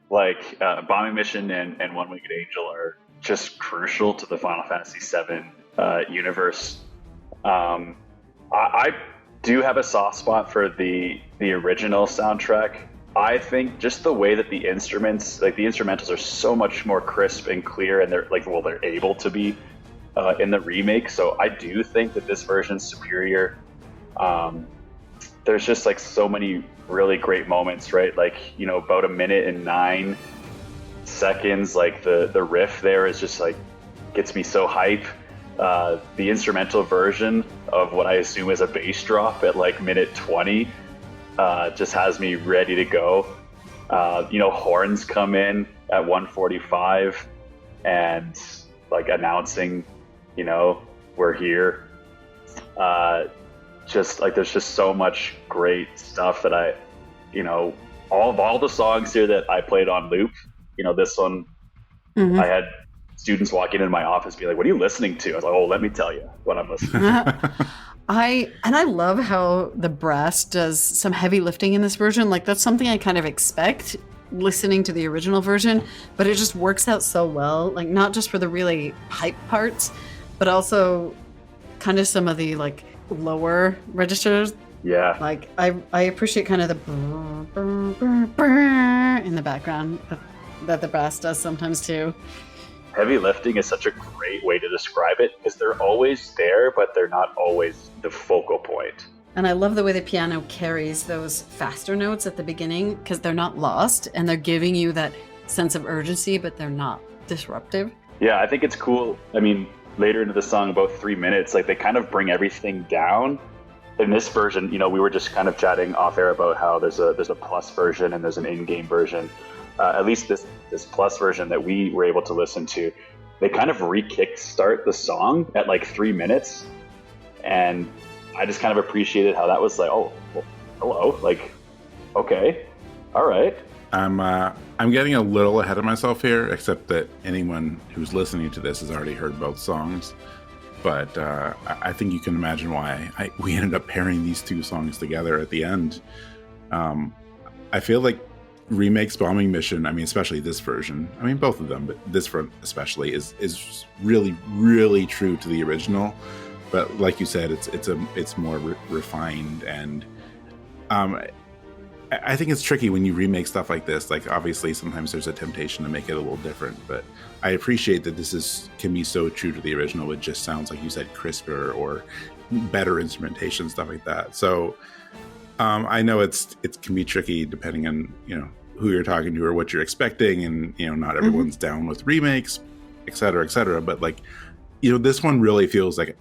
Like Bombing Mission and One Winged Angel are just crucial to the Final Fantasy VII universe. I do have a soft spot for the original soundtrack. I think just the way that the instruments, like the instrumentals, are so much more crisp and clear, and they're able to be in the remake. So I do think that this version's superior. There's just like so many really great moments, right? Like, you know, about 1 minute and 9 seconds, like the riff there is just like gets me so hype. The instrumental version of what I assume is a bass drop at like minute 20 just has me ready to go. You know, horns come in at 1:45 and like announcing, you know, we're here. Just like there's just so much great stuff that I, you know, all the songs here that I played on loop. You know, this one, I had students walking into my office be like, "What are you listening to?" I was like, "Oh, let me tell you what I'm listening to." I love how the brass does some heavy lifting in this version. Like that's something I kind of expect listening to the original version, but it just works out so well. Like not just for the really hype parts, but also kind of some of the like lower registers. Yeah. Like I appreciate kind of the brr, brr, brr, brr in the background that the brass does sometimes too. Heavy lifting is such a great way to describe it because they're always there, but they're not always the focal point. And I love the way the piano carries those faster notes at the beginning because they're not lost and they're giving you that sense of urgency, but they're not disruptive. Yeah, I think it's cool. I mean, later into the song, about 3 minutes, like they kind of bring everything down. In this version, you know, we were just kind of chatting off air about how there's a plus version and there's an in-game version. At least this plus version that we were able to listen to, they kind of re-kickstart the song at like 3 minutes, and I just kind of appreciated how that was like, oh, well, hello, like, okay, all right. I'm getting a little ahead of myself here, except that anyone who's listening to this has already heard both songs. But I think you can imagine why we ended up pairing these 2 songs together at the end. I feel like Remake's Bombing Mission, I mean, especially this version, I mean, both of them, but this one especially is really, really true to the original. But like you said, it's more refined, and I think it's tricky when you remake stuff like this. Like, obviously, sometimes there's a temptation to make it a little different, but I appreciate that this can be so true to the original. It just sounds, like you said, crisper or better instrumentation, stuff like that. So I know it can be tricky depending on, you know, who you're talking to or what you're expecting, and, you know, not everyone's down with remakes, et cetera, but like, you know, this one really feels like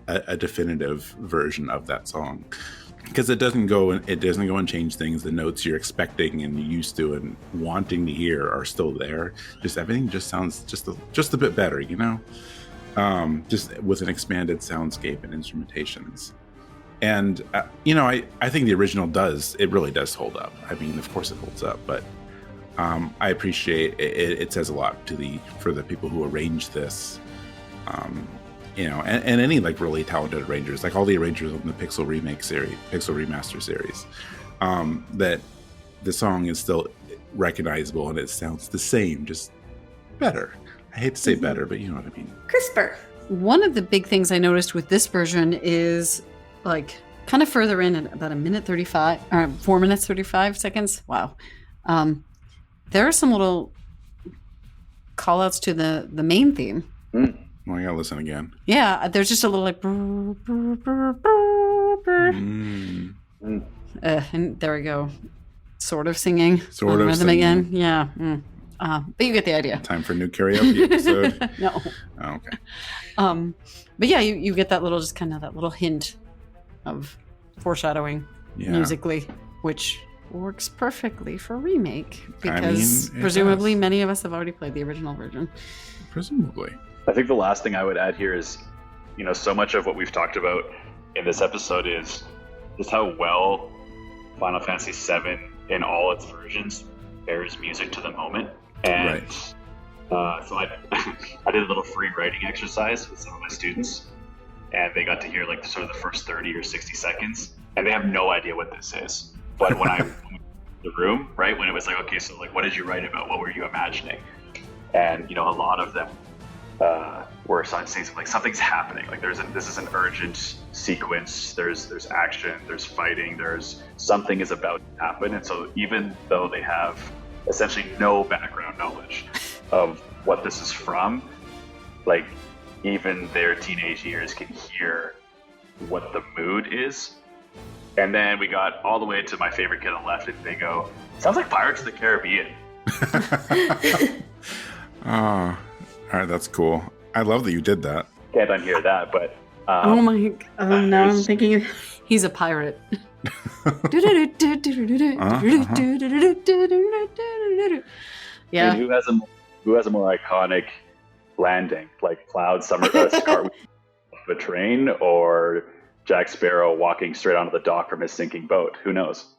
a definitive version of that song, because it doesn't go and change things. The notes you're expecting and used to and wanting to hear are still there. Just everything just sounds just a bit better, you know, just with an expanded soundscape and instrumentations. And, you know, I think the original really does hold up. I mean, of course it holds up, but I appreciate it. It says a lot for the people who arranged this, you know, and any like really talented arrangers, like all the arrangers in the Pixel Remaster series, that the song is still recognizable and it sounds the same, just better. I hate to say better, but you know what I mean. Crisper. One of the big things I noticed with this version is like kind of further in at about 1 minute 35 or 4 minutes 35 seconds. Wow. There are some little call outs to the main theme. Well, I gotta listen again. Yeah, there's just a little like brr, brr, brr, brr, brr. And there we go. Sort of singing. Sort of rhythm singing. again. Yeah. But you get the idea. Time for a new karaoke episode. No. Oh, okay. But yeah, you get that little, just kind of that little hint of foreshadowing musically, which works perfectly for remake, because presumably many of us have already played the original version. Presumably. I think the last thing I would add here is, you know, so much of what we've talked about in this episode is just how well Final Fantasy VII in all its versions bears music to the moment. And so I did a little free writing exercise with some of my students. and they got to hear like sort of the first 30 or 60 seconds, and they have no idea what this is. But when I the room, right, when it was like, okay, so like, what did you write about? What were you imagining? And a lot of them were saying something like, something's happening. Like this is an urgent sequence. There's action. There's fighting. There's something is about to happen. And so even though they have essentially no background knowledge of what this is from, like even their teenage years can hear what the mood is. And then we got all the way to my favorite kid on the left, and they go, sounds like Pirates of the Caribbean. Oh, all right, that's cool. I love that you did that. Can't unhear that, but oh my god, now I'm thinking he's a pirate. Yeah. I mean, who has a more iconic landing, like Cloud Summer Scar off a train, or Jack Sparrow walking straight onto the dock from his sinking boat? Who knows?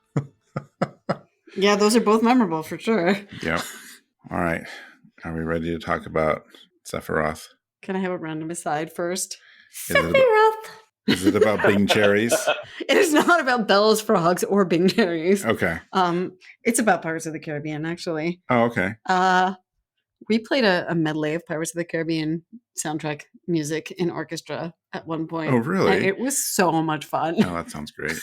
Yeah, those are both memorable for sure. Yep. All right. Are we ready to talk about Sephiroth? Can I have a random aside first? Sephiroth! Is it about Bing cherries? It is not about bells, frogs, or Bing cherries. Okay. It's about Pirates of the Caribbean, actually. Oh, okay. We played a medley of Pirates of the Caribbean soundtrack music in orchestra at one point. Oh, really? And it was so much fun. Oh, that sounds great.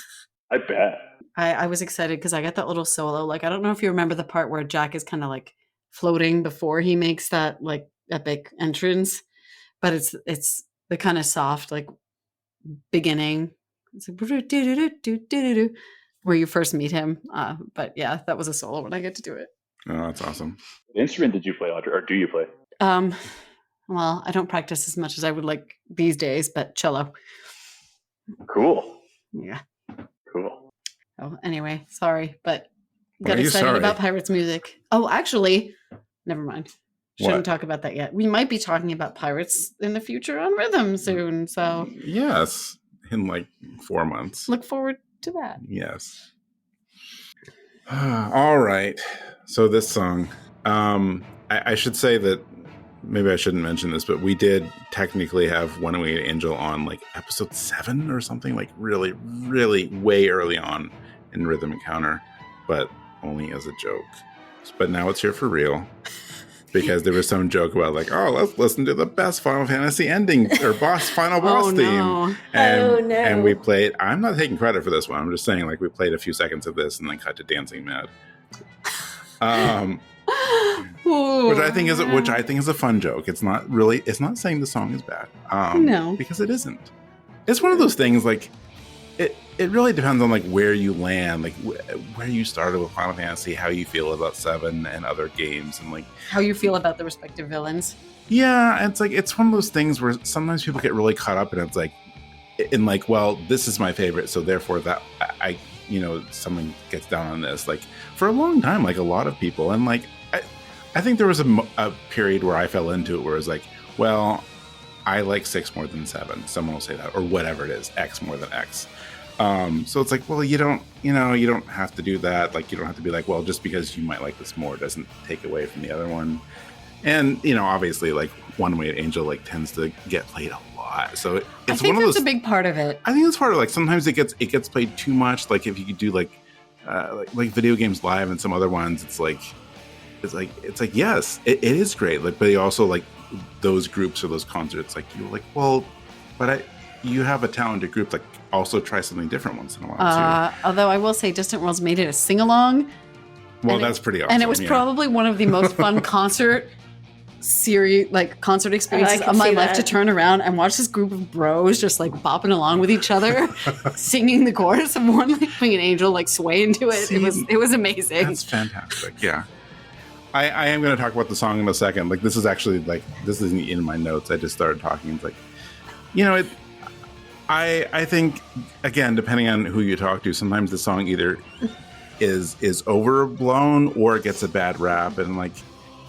I bet. I was excited because I got that little solo. Like, I don't know if you remember the part where Jack is kind of like floating before he makes that like epic entrance, but it's the kind of soft like beginning. It's like where you first meet him. But yeah, that was a solo when I get to do it. Oh, that's awesome. What instrument did you play, Audra, or do you play? Well, I don't practice as much as I would like these days, but cello. Cool. Yeah. Cool. Oh, anyway, sorry, but Why got are you excited sorry? about Pirates music. Oh, actually, never mind. Shouldn't What? talk about that yet. We might be talking about Pirates in the future on Rhythm soon, so Yes. In like 4 months. look forward to that. Yes. All right. So this song, I should say that maybe I shouldn't mention this, but we did technically have One Winged Angel on like episode 7 or something, like really, really way early on in Rhythm Encounter, but only as a joke. But now it's here for real. Because there was some joke about like, oh, let's listen to the best Final Fantasy ending or final boss Oh, theme. no. And, no. and we played, I'm not taking credit for this one. I'm just saying like we played a few seconds of this and then cut to Dancing Mad. Which I think is a fun joke. It's not saying the song is bad. No. Because it isn't. It's one of those things like it really depends on like where you land, like where you started with Final Fantasy, how you feel about 7 and other games, and like How you feel about the respective villains. yeah, it's like it's one of those things where sometimes people get really caught up and it's like in like, well, this is my favorite, so therefore that I someone gets down on this. Like for a long time, like a lot of people, and like I think there was a period where I fell into it where it was like, well, I like 6 more than 7. Someone will say that, or whatever it is, X more than X. So it's like, well, you don't have to do that. Like, you don't have to be like, well, just because you might like this more doesn't take away from the other one. And, obviously, like, One Winged Angel, like, tends to get played a lot. So it's I think one of that's those. a big part of it. I think it's part of, like, sometimes it gets played too much. Like, if you could do, like Video Games Live and some other ones, it's like, yes, it is great. Like, but you also, like, those groups or those concerts, like, you're like, well, but you have a talented group, like, also try something different once in a while too. Although I will say Distant Worlds made it a sing-along. Well, and that's pretty awesome. And it was yeah. probably one of the most fun concert experiences can of my see life that. to turn around and watch this group of bros just like bopping along with each other, singing the chorus of One Winged Angel, like sway into it. See, it was amazing. That's fantastic. Yeah. I am going to talk about the song in a second. Like, this is actually, like, this isn't in my notes. I just started talking. It's like, I think, again, depending on who you talk to, sometimes the song either is overblown or it gets a bad rap. And, like,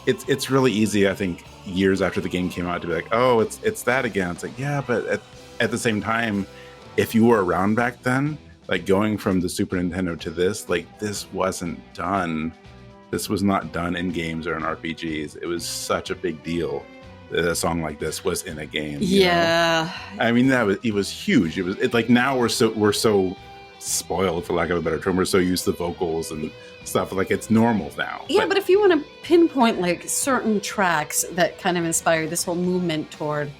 it's really easy, I think, years after the game came out to be like, oh, it's that again. It's like, yeah, but at the same time, if you were around back then, like, going from the Super Nintendo to this, like, this wasn't done. This was not done in games or in RPGs. It was such a big deal that a song like this was in a game. Yeah. I mean, it was huge. It's like now we're so spoiled, for lack of a better term. We're so used to vocals and stuff. Like it's normal now. Yeah, but if you want to pinpoint like certain tracks that kind of inspired this whole movement toward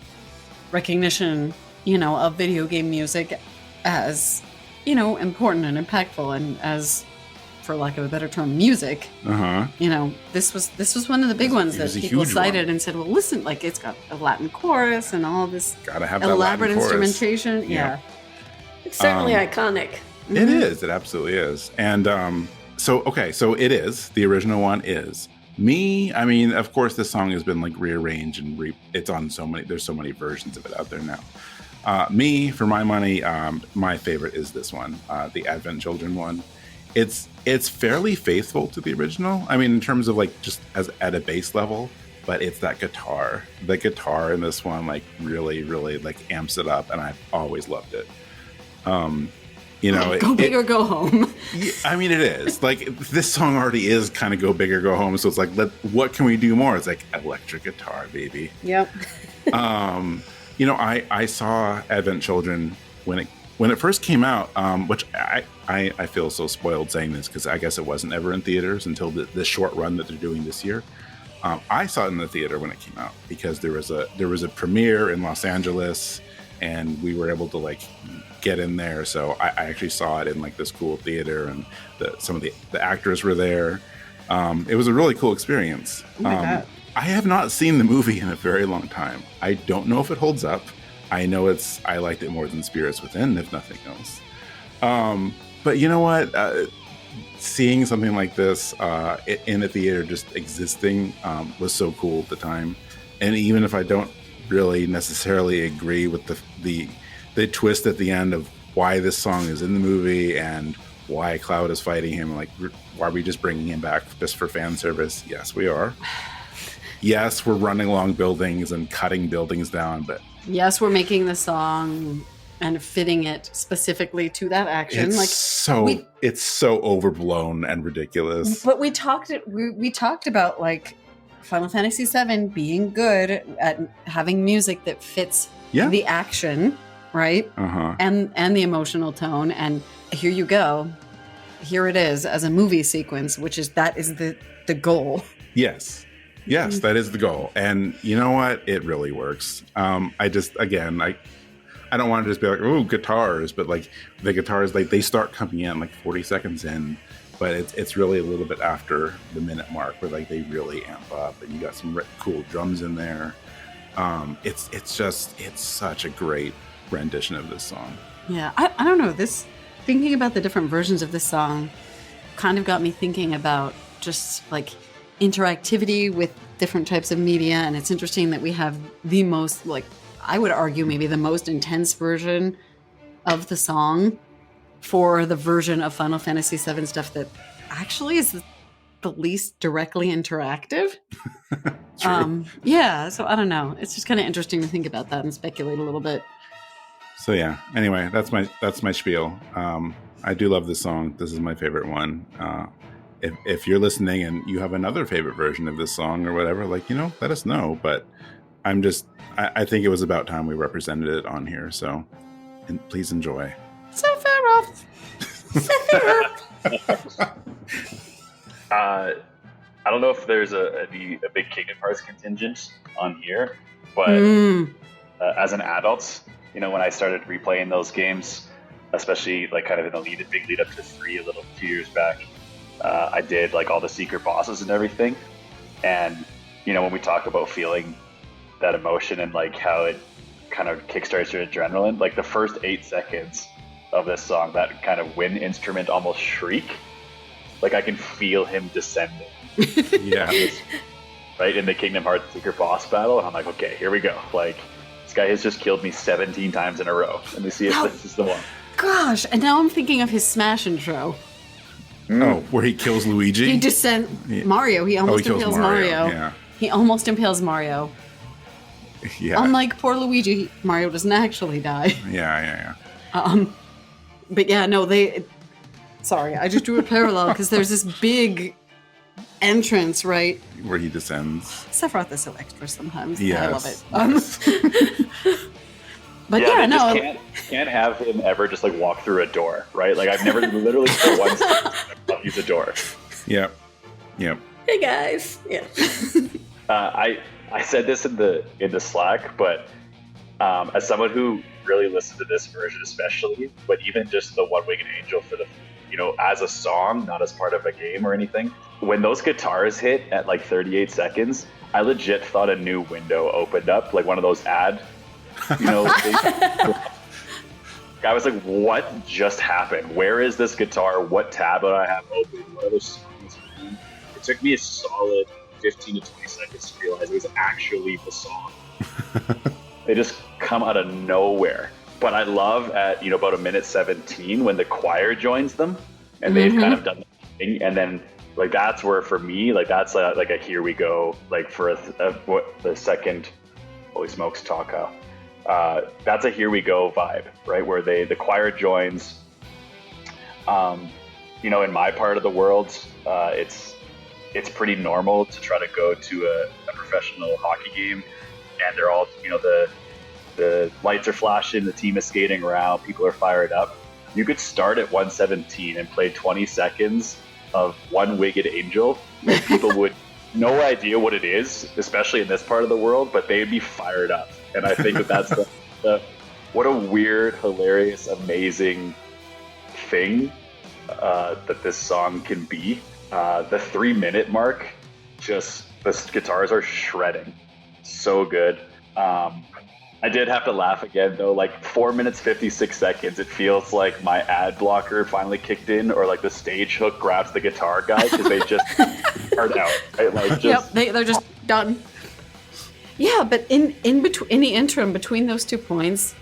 recognition, of video game music as, important and impactful, and as, for lack of a better term, music. This was one of the big ones that people cited and said, well, listen, like it's got a Latin chorus and all this gotta have elaborate that Latin instrumentation. Yeah. It's certainly iconic. It is. It absolutely is. And so it is. The original one is. Me, I mean, of course, this song has been like rearranged and it's on there's so many versions of it out there now. Me, for my money, my favorite is this one, the Advent Children one. It's fairly faithful to the original. I mean, in terms of like just as at a base level, but it's that guitar. The guitar in this one like really, really like amps it up, and I've always loved it. Go big or go home. I mean, it is like this song already is kind of go big or go home. So it's like, what can we do more? It's like electric guitar, baby. Yep. I saw Advent Children when it first came out, which I feel so spoiled saying this because I guess it wasn't ever in theaters until this short run that they're doing this year. I saw it in the theater when it came out because there was a premiere in Los Angeles, and we were able to like get in there. So I actually saw it in like this cool theater, and some of the actors were there. It was a really cool experience. Oh my God. I have not seen the movie in a very long time. I don't know if it holds up. I know I liked it more than Spirits Within, if nothing else. But you know what? Seeing something like this in a theater just existing was so cool at the time. And even if I don't really necessarily agree with the twist at the end of why this song is in the movie and why Cloud is fighting him, like, why are we just bringing him back just for fan service? Yes, we are. Yes, we're running along buildings and cutting buildings down, but yes, we're making the song and fitting it specifically to that action. It's so overblown and ridiculous. But we talked about like Final Fantasy VII being good at having music that fits the action, right? And the emotional tone. And here you go. Here it is as a movie sequence, that is the goal. Yes. Yes, that is the goal. And you know what? It really works. I don't want to just be like, oh, guitars, but like the guitars, like they start coming in like 40 seconds in, but it's really a little bit after the minute mark where like they really amp up, and you got some cool drums in there. It's such a great rendition of this song. Yeah, I don't know. Thinking about the different versions of this song kind of got me thinking about just like interactivity with different types of media, and it's interesting that we have the most, like, I would argue maybe the most intense version of the song for the version of Final Fantasy VII stuff that actually is the least directly interactive. Yeah, so I don't know. It's just kind of interesting to think about that and speculate a little bit. So yeah, anyway, that's my spiel. I do love this song. This is my favorite one. If you're listening and you have another favorite version of this song or whatever, like, let us know. But I think it was about time we represented it on here. So please enjoy. Sephiroth! I don't know if there's a big Kingdom Hearts contingent on here, but as an adult, when I started replaying those games, especially like kind of in the big lead up to 3 a few years back, I did like all the secret bosses and everything. And, when we talk about feeling that emotion and like how it kind of kickstarts your adrenaline, like the first 8 seconds of this song, that kind of wind instrument almost shriek, like I can feel him descending. Yeah. Right in the Kingdom Hearts secret boss battle. And I'm like, okay, here we go. Like, this guy has just killed me 17 times in a row. Let me see if this is the one. Gosh, and now I'm thinking of his Smash intro. Oh, where he kills Luigi? Mario. He almost impales Mario. Yeah. He almost impales Mario. Yeah. Unlike poor Luigi, Mario doesn't actually die. Yeah. But yeah, no, sorry, I just drew a parallel because there's this big entrance, right? Where he descends. Sephiroth is so extra sometimes. Yes. I love it. But they no. just can't have him ever just like walk through a door, right? Like I've never literally for once use a door. Yep. Hey guys. Yeah. I said this in the Slack, but as someone who really listened to this version especially, but even just the One Winged Angel for the, as a song, not as part of a game or anything, when those guitars hit at like 38 seconds, I legit thought a new window opened up, like one of those things. I was like, what just happened? Where is this guitar? What tab do I have open? What are those songs? It took me a solid 15 to 20 seconds to realize it was actually the song. They just come out of nowhere. But I love at about a minute 17 when the choir joins them and they've kind of done the thing, and then like that's where for me like that's like a here we go, like for the second holy smokes Taka. That's a here we go vibe, right? Where the choir joins. In my part of the world, it's pretty normal to try to go to a professional hockey game, and they're all the lights are flashing, the team is skating around, people are fired up. You could start at 117 and play 20 seconds of One Winged Angel, and people would no idea what it is, especially in this part of the world, but they'd be fired up. And I think that's the what a weird, hilarious, amazing thing that this song can be. The 3-minute mark, just the guitars are shredding, so good. I did have to laugh again though, like 4 minutes 56 seconds. It feels like my ad blocker finally kicked in, or like the stage hook grabs the guitar guy because they just are out. Right? Like just, they're just done. Yeah, but in the interim between those 2 points,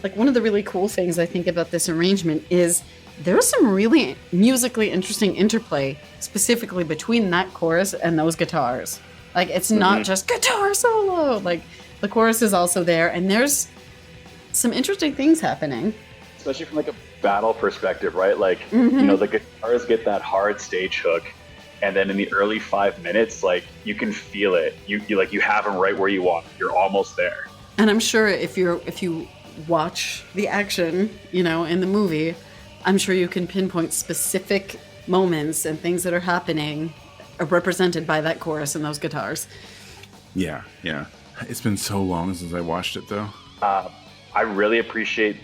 like one of the really cool things I think about this arrangement is there's some really musically interesting interplay specifically between that chorus and those guitars. Like it's not just guitar solo. Like the chorus is also there, and there's some interesting things happening. Especially from like a battle perspective, right? Like the guitars get that hard stage hook. And then in the early 5 minutes, like you can feel it. You have them right where you want. You're almost there. And I'm sure if you watch the action, in the movie, I'm sure you can pinpoint specific moments and things that are happening are represented by that chorus and those guitars. Yeah. It's been so long since I watched it though. I really appreciate.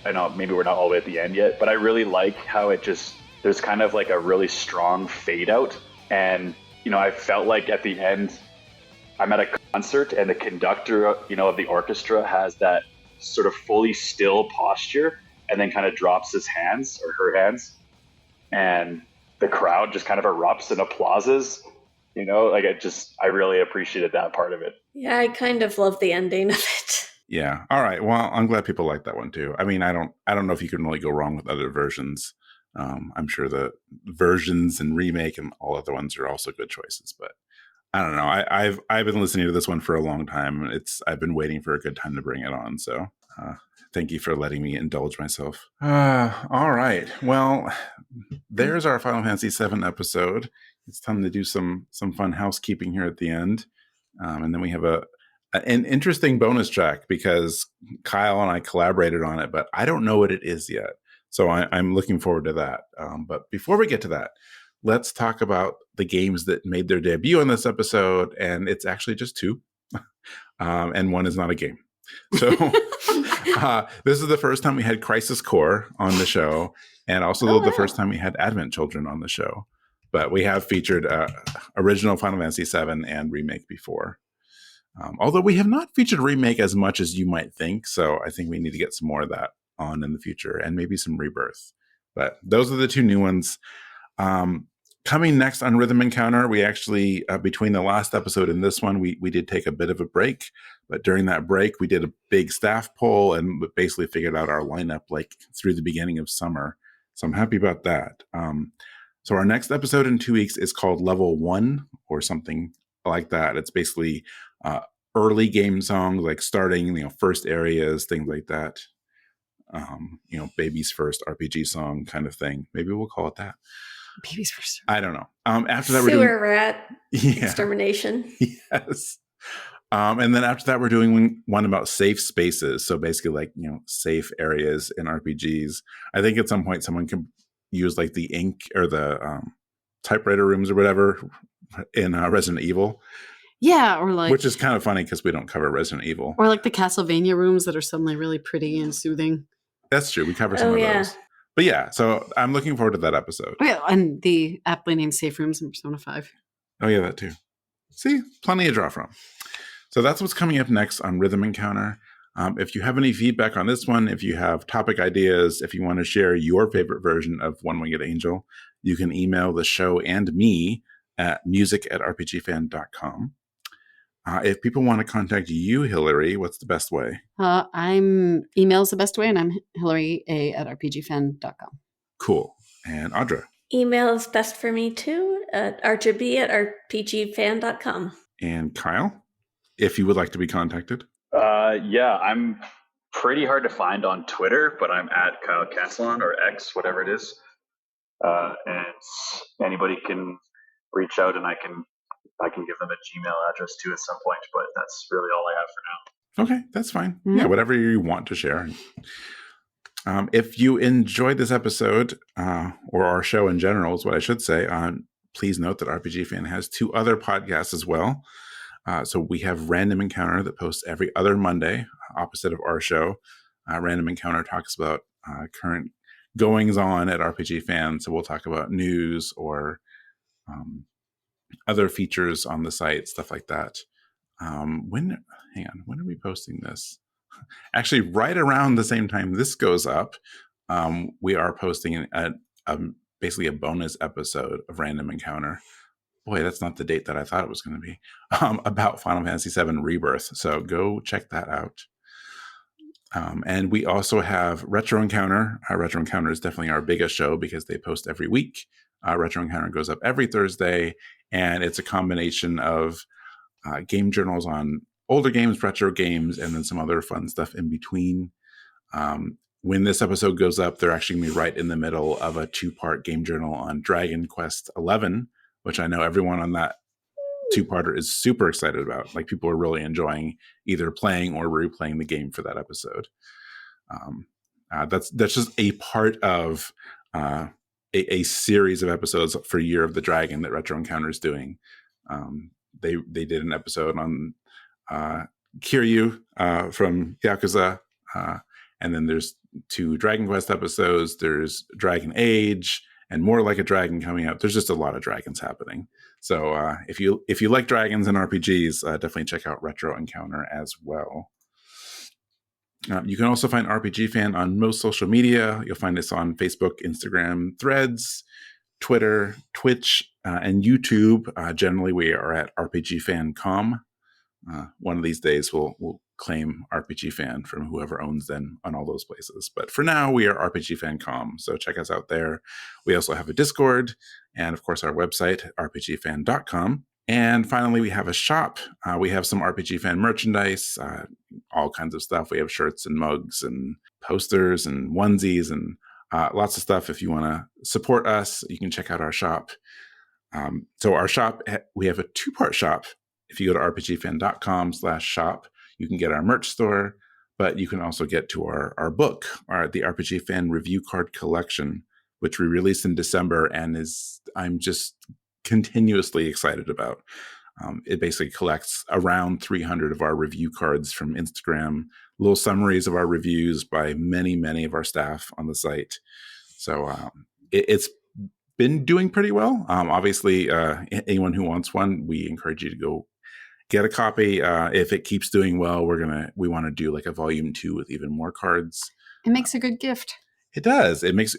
I know maybe we're not all the way at the end yet, but I really like how it just. There's kind of like a really strong fade out. And, I felt like at the end, I'm at a concert and the conductor, of the orchestra has that sort of fully still posture and then kind of drops his hands or her hands. And the crowd just kind of erupts and applauses, I really appreciated that part of it. Yeah, I kind of love the ending of it. Yeah. All right. Well, I'm glad people like that one too. I mean, I don't know if you can really go wrong with other versions. I'm sure the versions and remake and all other ones are also good choices, but I don't know. I've been listening to this one for a long time. I've been waiting for a good time to bring it on. So thank you for letting me indulge myself. All right. Well, there's our Final Fantasy VII episode. It's time to do some fun housekeeping here at the end, and then we have an interesting bonus track because Kyle and I collaborated on it, but I don't know what it is yet. So I'm looking forward to that. But before we get to that, let's talk about the games that made their debut on this episode. And it's actually just 2. And one is not a game. So this is the first time we had Crisis Core on the show. And also the first time we had Advent Children on the show. But we have featured original Final Fantasy VII and Remake before. Although we have not featured Remake as much as you might think. So I think we need to get some more of that on in the future, and maybe some Rebirth. But those are the 2 new ones. Coming next on Rhythm Encounter, we actually, between the last episode and this one, we did take a bit of a break. But during that break, we did a big staff poll and basically figured out our lineup like through the beginning of summer. So I'm happy about that. So our next episode in 2 weeks is called Level 1 or something like that. It's basically early game songs, like starting, first areas, things like that. Baby's first RPG song kind of thing. Maybe we'll call it that. Babies first. I don't know. After that, we're Sewer doing rat yeah, extermination. yes. And then after that, we're doing one about safe spaces. So basically, like, safe areas in RPGs. I think at some point someone can use like the ink or the typewriter rooms or whatever in Resident Evil. Yeah, or like, which is kind of funny because we don't cover Resident Evil. or like the Castlevania rooms that are suddenly really pretty and soothing. That's true. We cover some of those. But yeah, so I'm looking forward to that episode. Oh, yeah, and the aptly named safe rooms in Persona 5. Oh yeah, that too. See, plenty to draw from. So that's what's coming up next on Rhythm Encounter. If you have any feedback on this one, if you have topic ideas, if you want to share your favorite version of One Winged Angel, you can email the show and me at music@rpgfan.com. If people want to contact you, Hilary, what's the best way? Email's the best way, and I'm hilary@rpgfan.com. Cool. And Audra? Email is best for me too, at rgb@rpgfan.com. And Kyle, if you would like to be contacted? Yeah, I'm pretty hard to find on Twitter, but I'm at Kyle Cantelon or X, whatever it is. And anybody can reach out, and I can give them a Gmail address too at some point, but that's really all I have for now. Okay, that's fine. Mm-hmm. Yeah, whatever you want to share. If you enjoyed this episode, or our show in general is what I should say, please note that RPG Fan has 2 other podcasts as well. So we have Random Encounter that posts every other Monday, opposite of our show. Random Encounter talks about current goings on at RPG Fan. So we'll talk about news or other features on the site, stuff like that. When are we posting this? Actually, right around the same time this goes up, we are posting basically a bonus episode of Random Encounter. Boy, that's not the date that I thought it was going to be, about Final Fantasy VII Rebirth. So go check that out. And we also have Retro Encounter. Retro Encounter is definitely our biggest show because they post every week. Retro Encounter goes up every Thursday, and it's a combination of game journals on older games, retro games, and then some other fun stuff in between. When this episode goes up, they're actually going to be right in the middle of a 2-part game journal on Dragon Quest XI, which I know everyone on that 2-parter is super excited about. Like, people are really enjoying either playing or replaying the game for that episode. That's just a part of a series of episodes for Year of the Dragon that Retro Encounter is doing. They did an episode on Kiryu from Yakuza, and then there's 2 Dragon Quest episodes. There's Dragon Age and More Like a Dragon coming out. There's just a lot of dragons happening. So if you like dragons and RPGs, definitely check out Retro Encounter as well. You can also find RPG Fan on most social media. You'll find us on Facebook, Instagram, Threads, Twitter, Twitch, and YouTube. Generally, we are at RPGFan.com. One of these days, we'll claim RPG Fan from whoever owns them on all those places. But for now, we are RPGFan.com, so check us out there. We also have a Discord, and of course, our website, RPGFan.com. And finally, we have a shop. We have some RPG Fan merchandise, all kinds of stuff. We have shirts and mugs and posters and onesies and lots of stuff. If you want to support us, you can check out our shop. So our shop, we have a 2-part shop. If you go to rpgfan.com/shop, you can get our merch store, but you can also get to our book, the RPG Fan Review Card Collection, which we released in December and I'm just continuously excited about. It basically collects around 300 of our review cards from Instagram, little summaries of our reviews by many, many of our staff on the site. So it's been doing pretty well. Obviously, anyone who wants one, we encourage you to go get a copy. If it keeps doing well, we want to do like a volume 2 with even more cards. It makes a good gift. It does. It makes.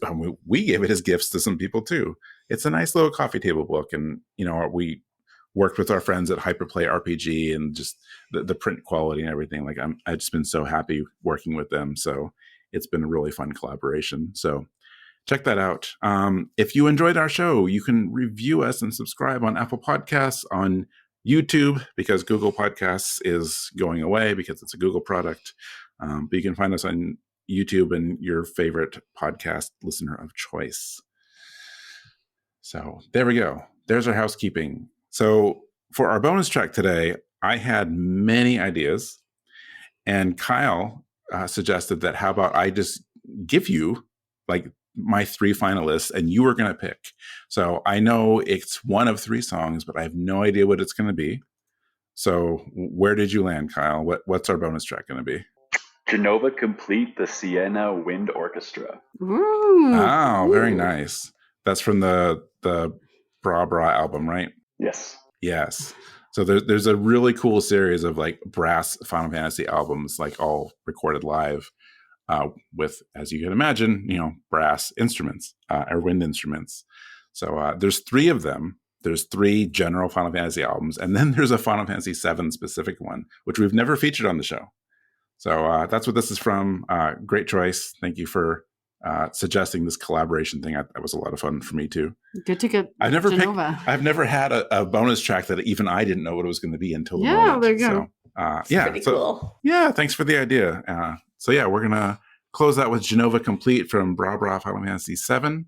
We gave it as gifts to some people too. It's a nice little coffee table book, and we worked with our friends at Hyperplay RPG, and just the print quality and everything. Like I've just been so happy working with them. So it's been a really fun collaboration. So check that out. If you enjoyed our show, you can review us and subscribe on Apple Podcasts, on YouTube, because Google Podcasts is going away because it's a Google product. But you can find us on YouTube and your favorite podcast listener of choice. So there we go. There's our housekeeping. So for our bonus track today, I had many ideas, and Kyle suggested that how about I just give you like my 3 finalists and you were going to pick. So I know it's one of 3 songs, but I have no idea what it's going to be. So where did you land, Kyle? What's our bonus track going to be? Genova Complete, the Siena Wind Orchestra. Ooh. Oh, very nice. That's from the Bra Bra album, right? Yes. Yes. So there's a really cool series of like brass Final Fantasy albums, like all recorded live with, as you can imagine, brass instruments or wind instruments. So there's 3 of them. There's 3 general Final Fantasy albums, and then there's a Final Fantasy VII specific one, which we've never featured on the show. So that's what this is from. Great choice. Thank you for suggesting this collaboration thing. That was a lot of fun for me too. Good to get Genova. I've never had a bonus track that even I didn't know what it was going to be until the Yeah, moment. there you go. So, Pretty cool. Yeah, thanks for the idea. So yeah, we're gonna close out with Genova Complete from Bra Bra Final Fantasy VII.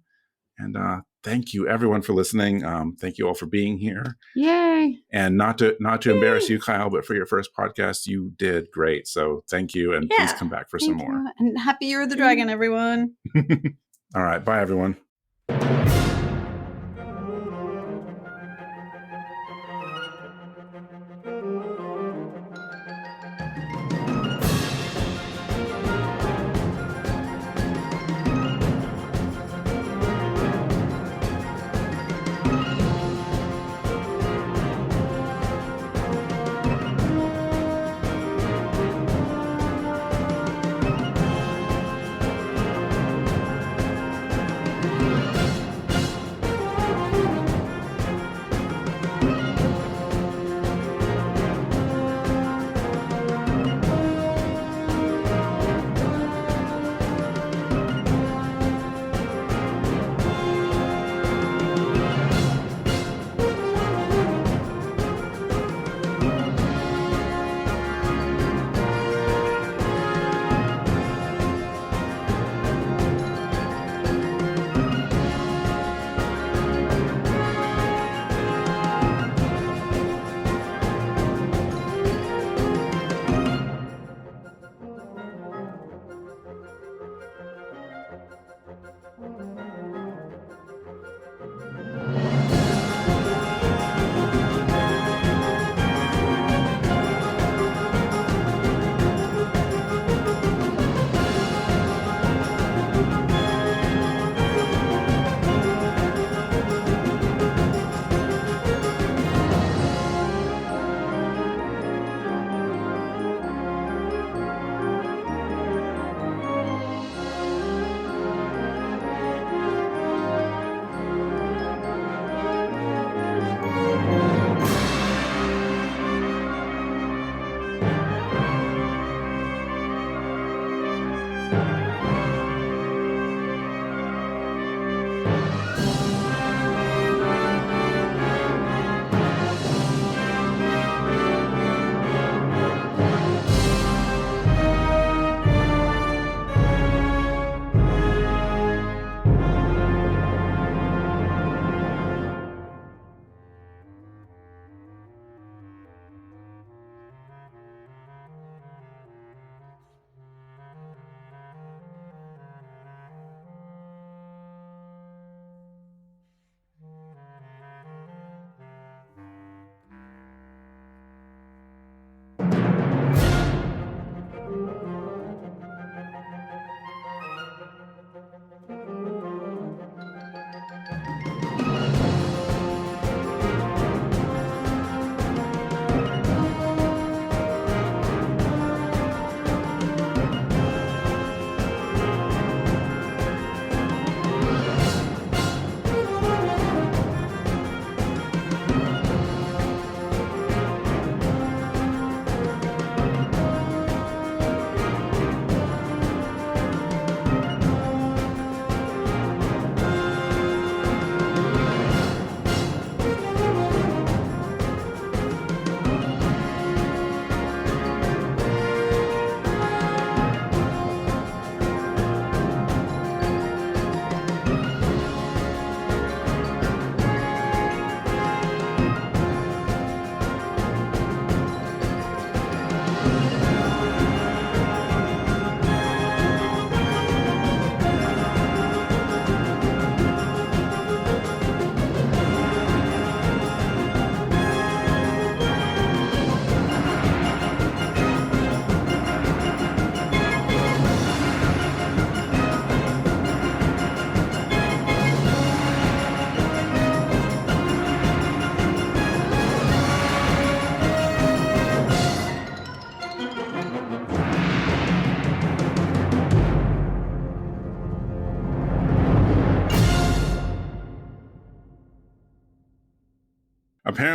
And thank you everyone for listening. Thank you all for being here. Yay! And not to embarrass you, Kyle, but for your first podcast, you did great. So thank you, and please come back for some more. And happy Year of the Dragon, everyone. All right, bye everyone.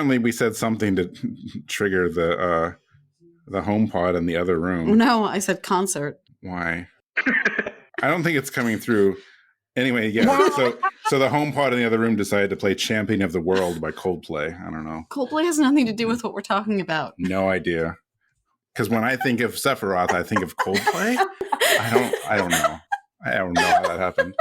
apparently we said something to trigger the HomePod in the other room. No, I said concert. Why? I don't think it's coming through. Anyway, yeah. So the HomePod in the other room decided to play "Champion of the World" by Coldplay. I don't know. Coldplay has nothing to do with what we're talking about. No idea. Because when I think of Sephiroth, I think of Coldplay. I don't know. I don't know how that happened.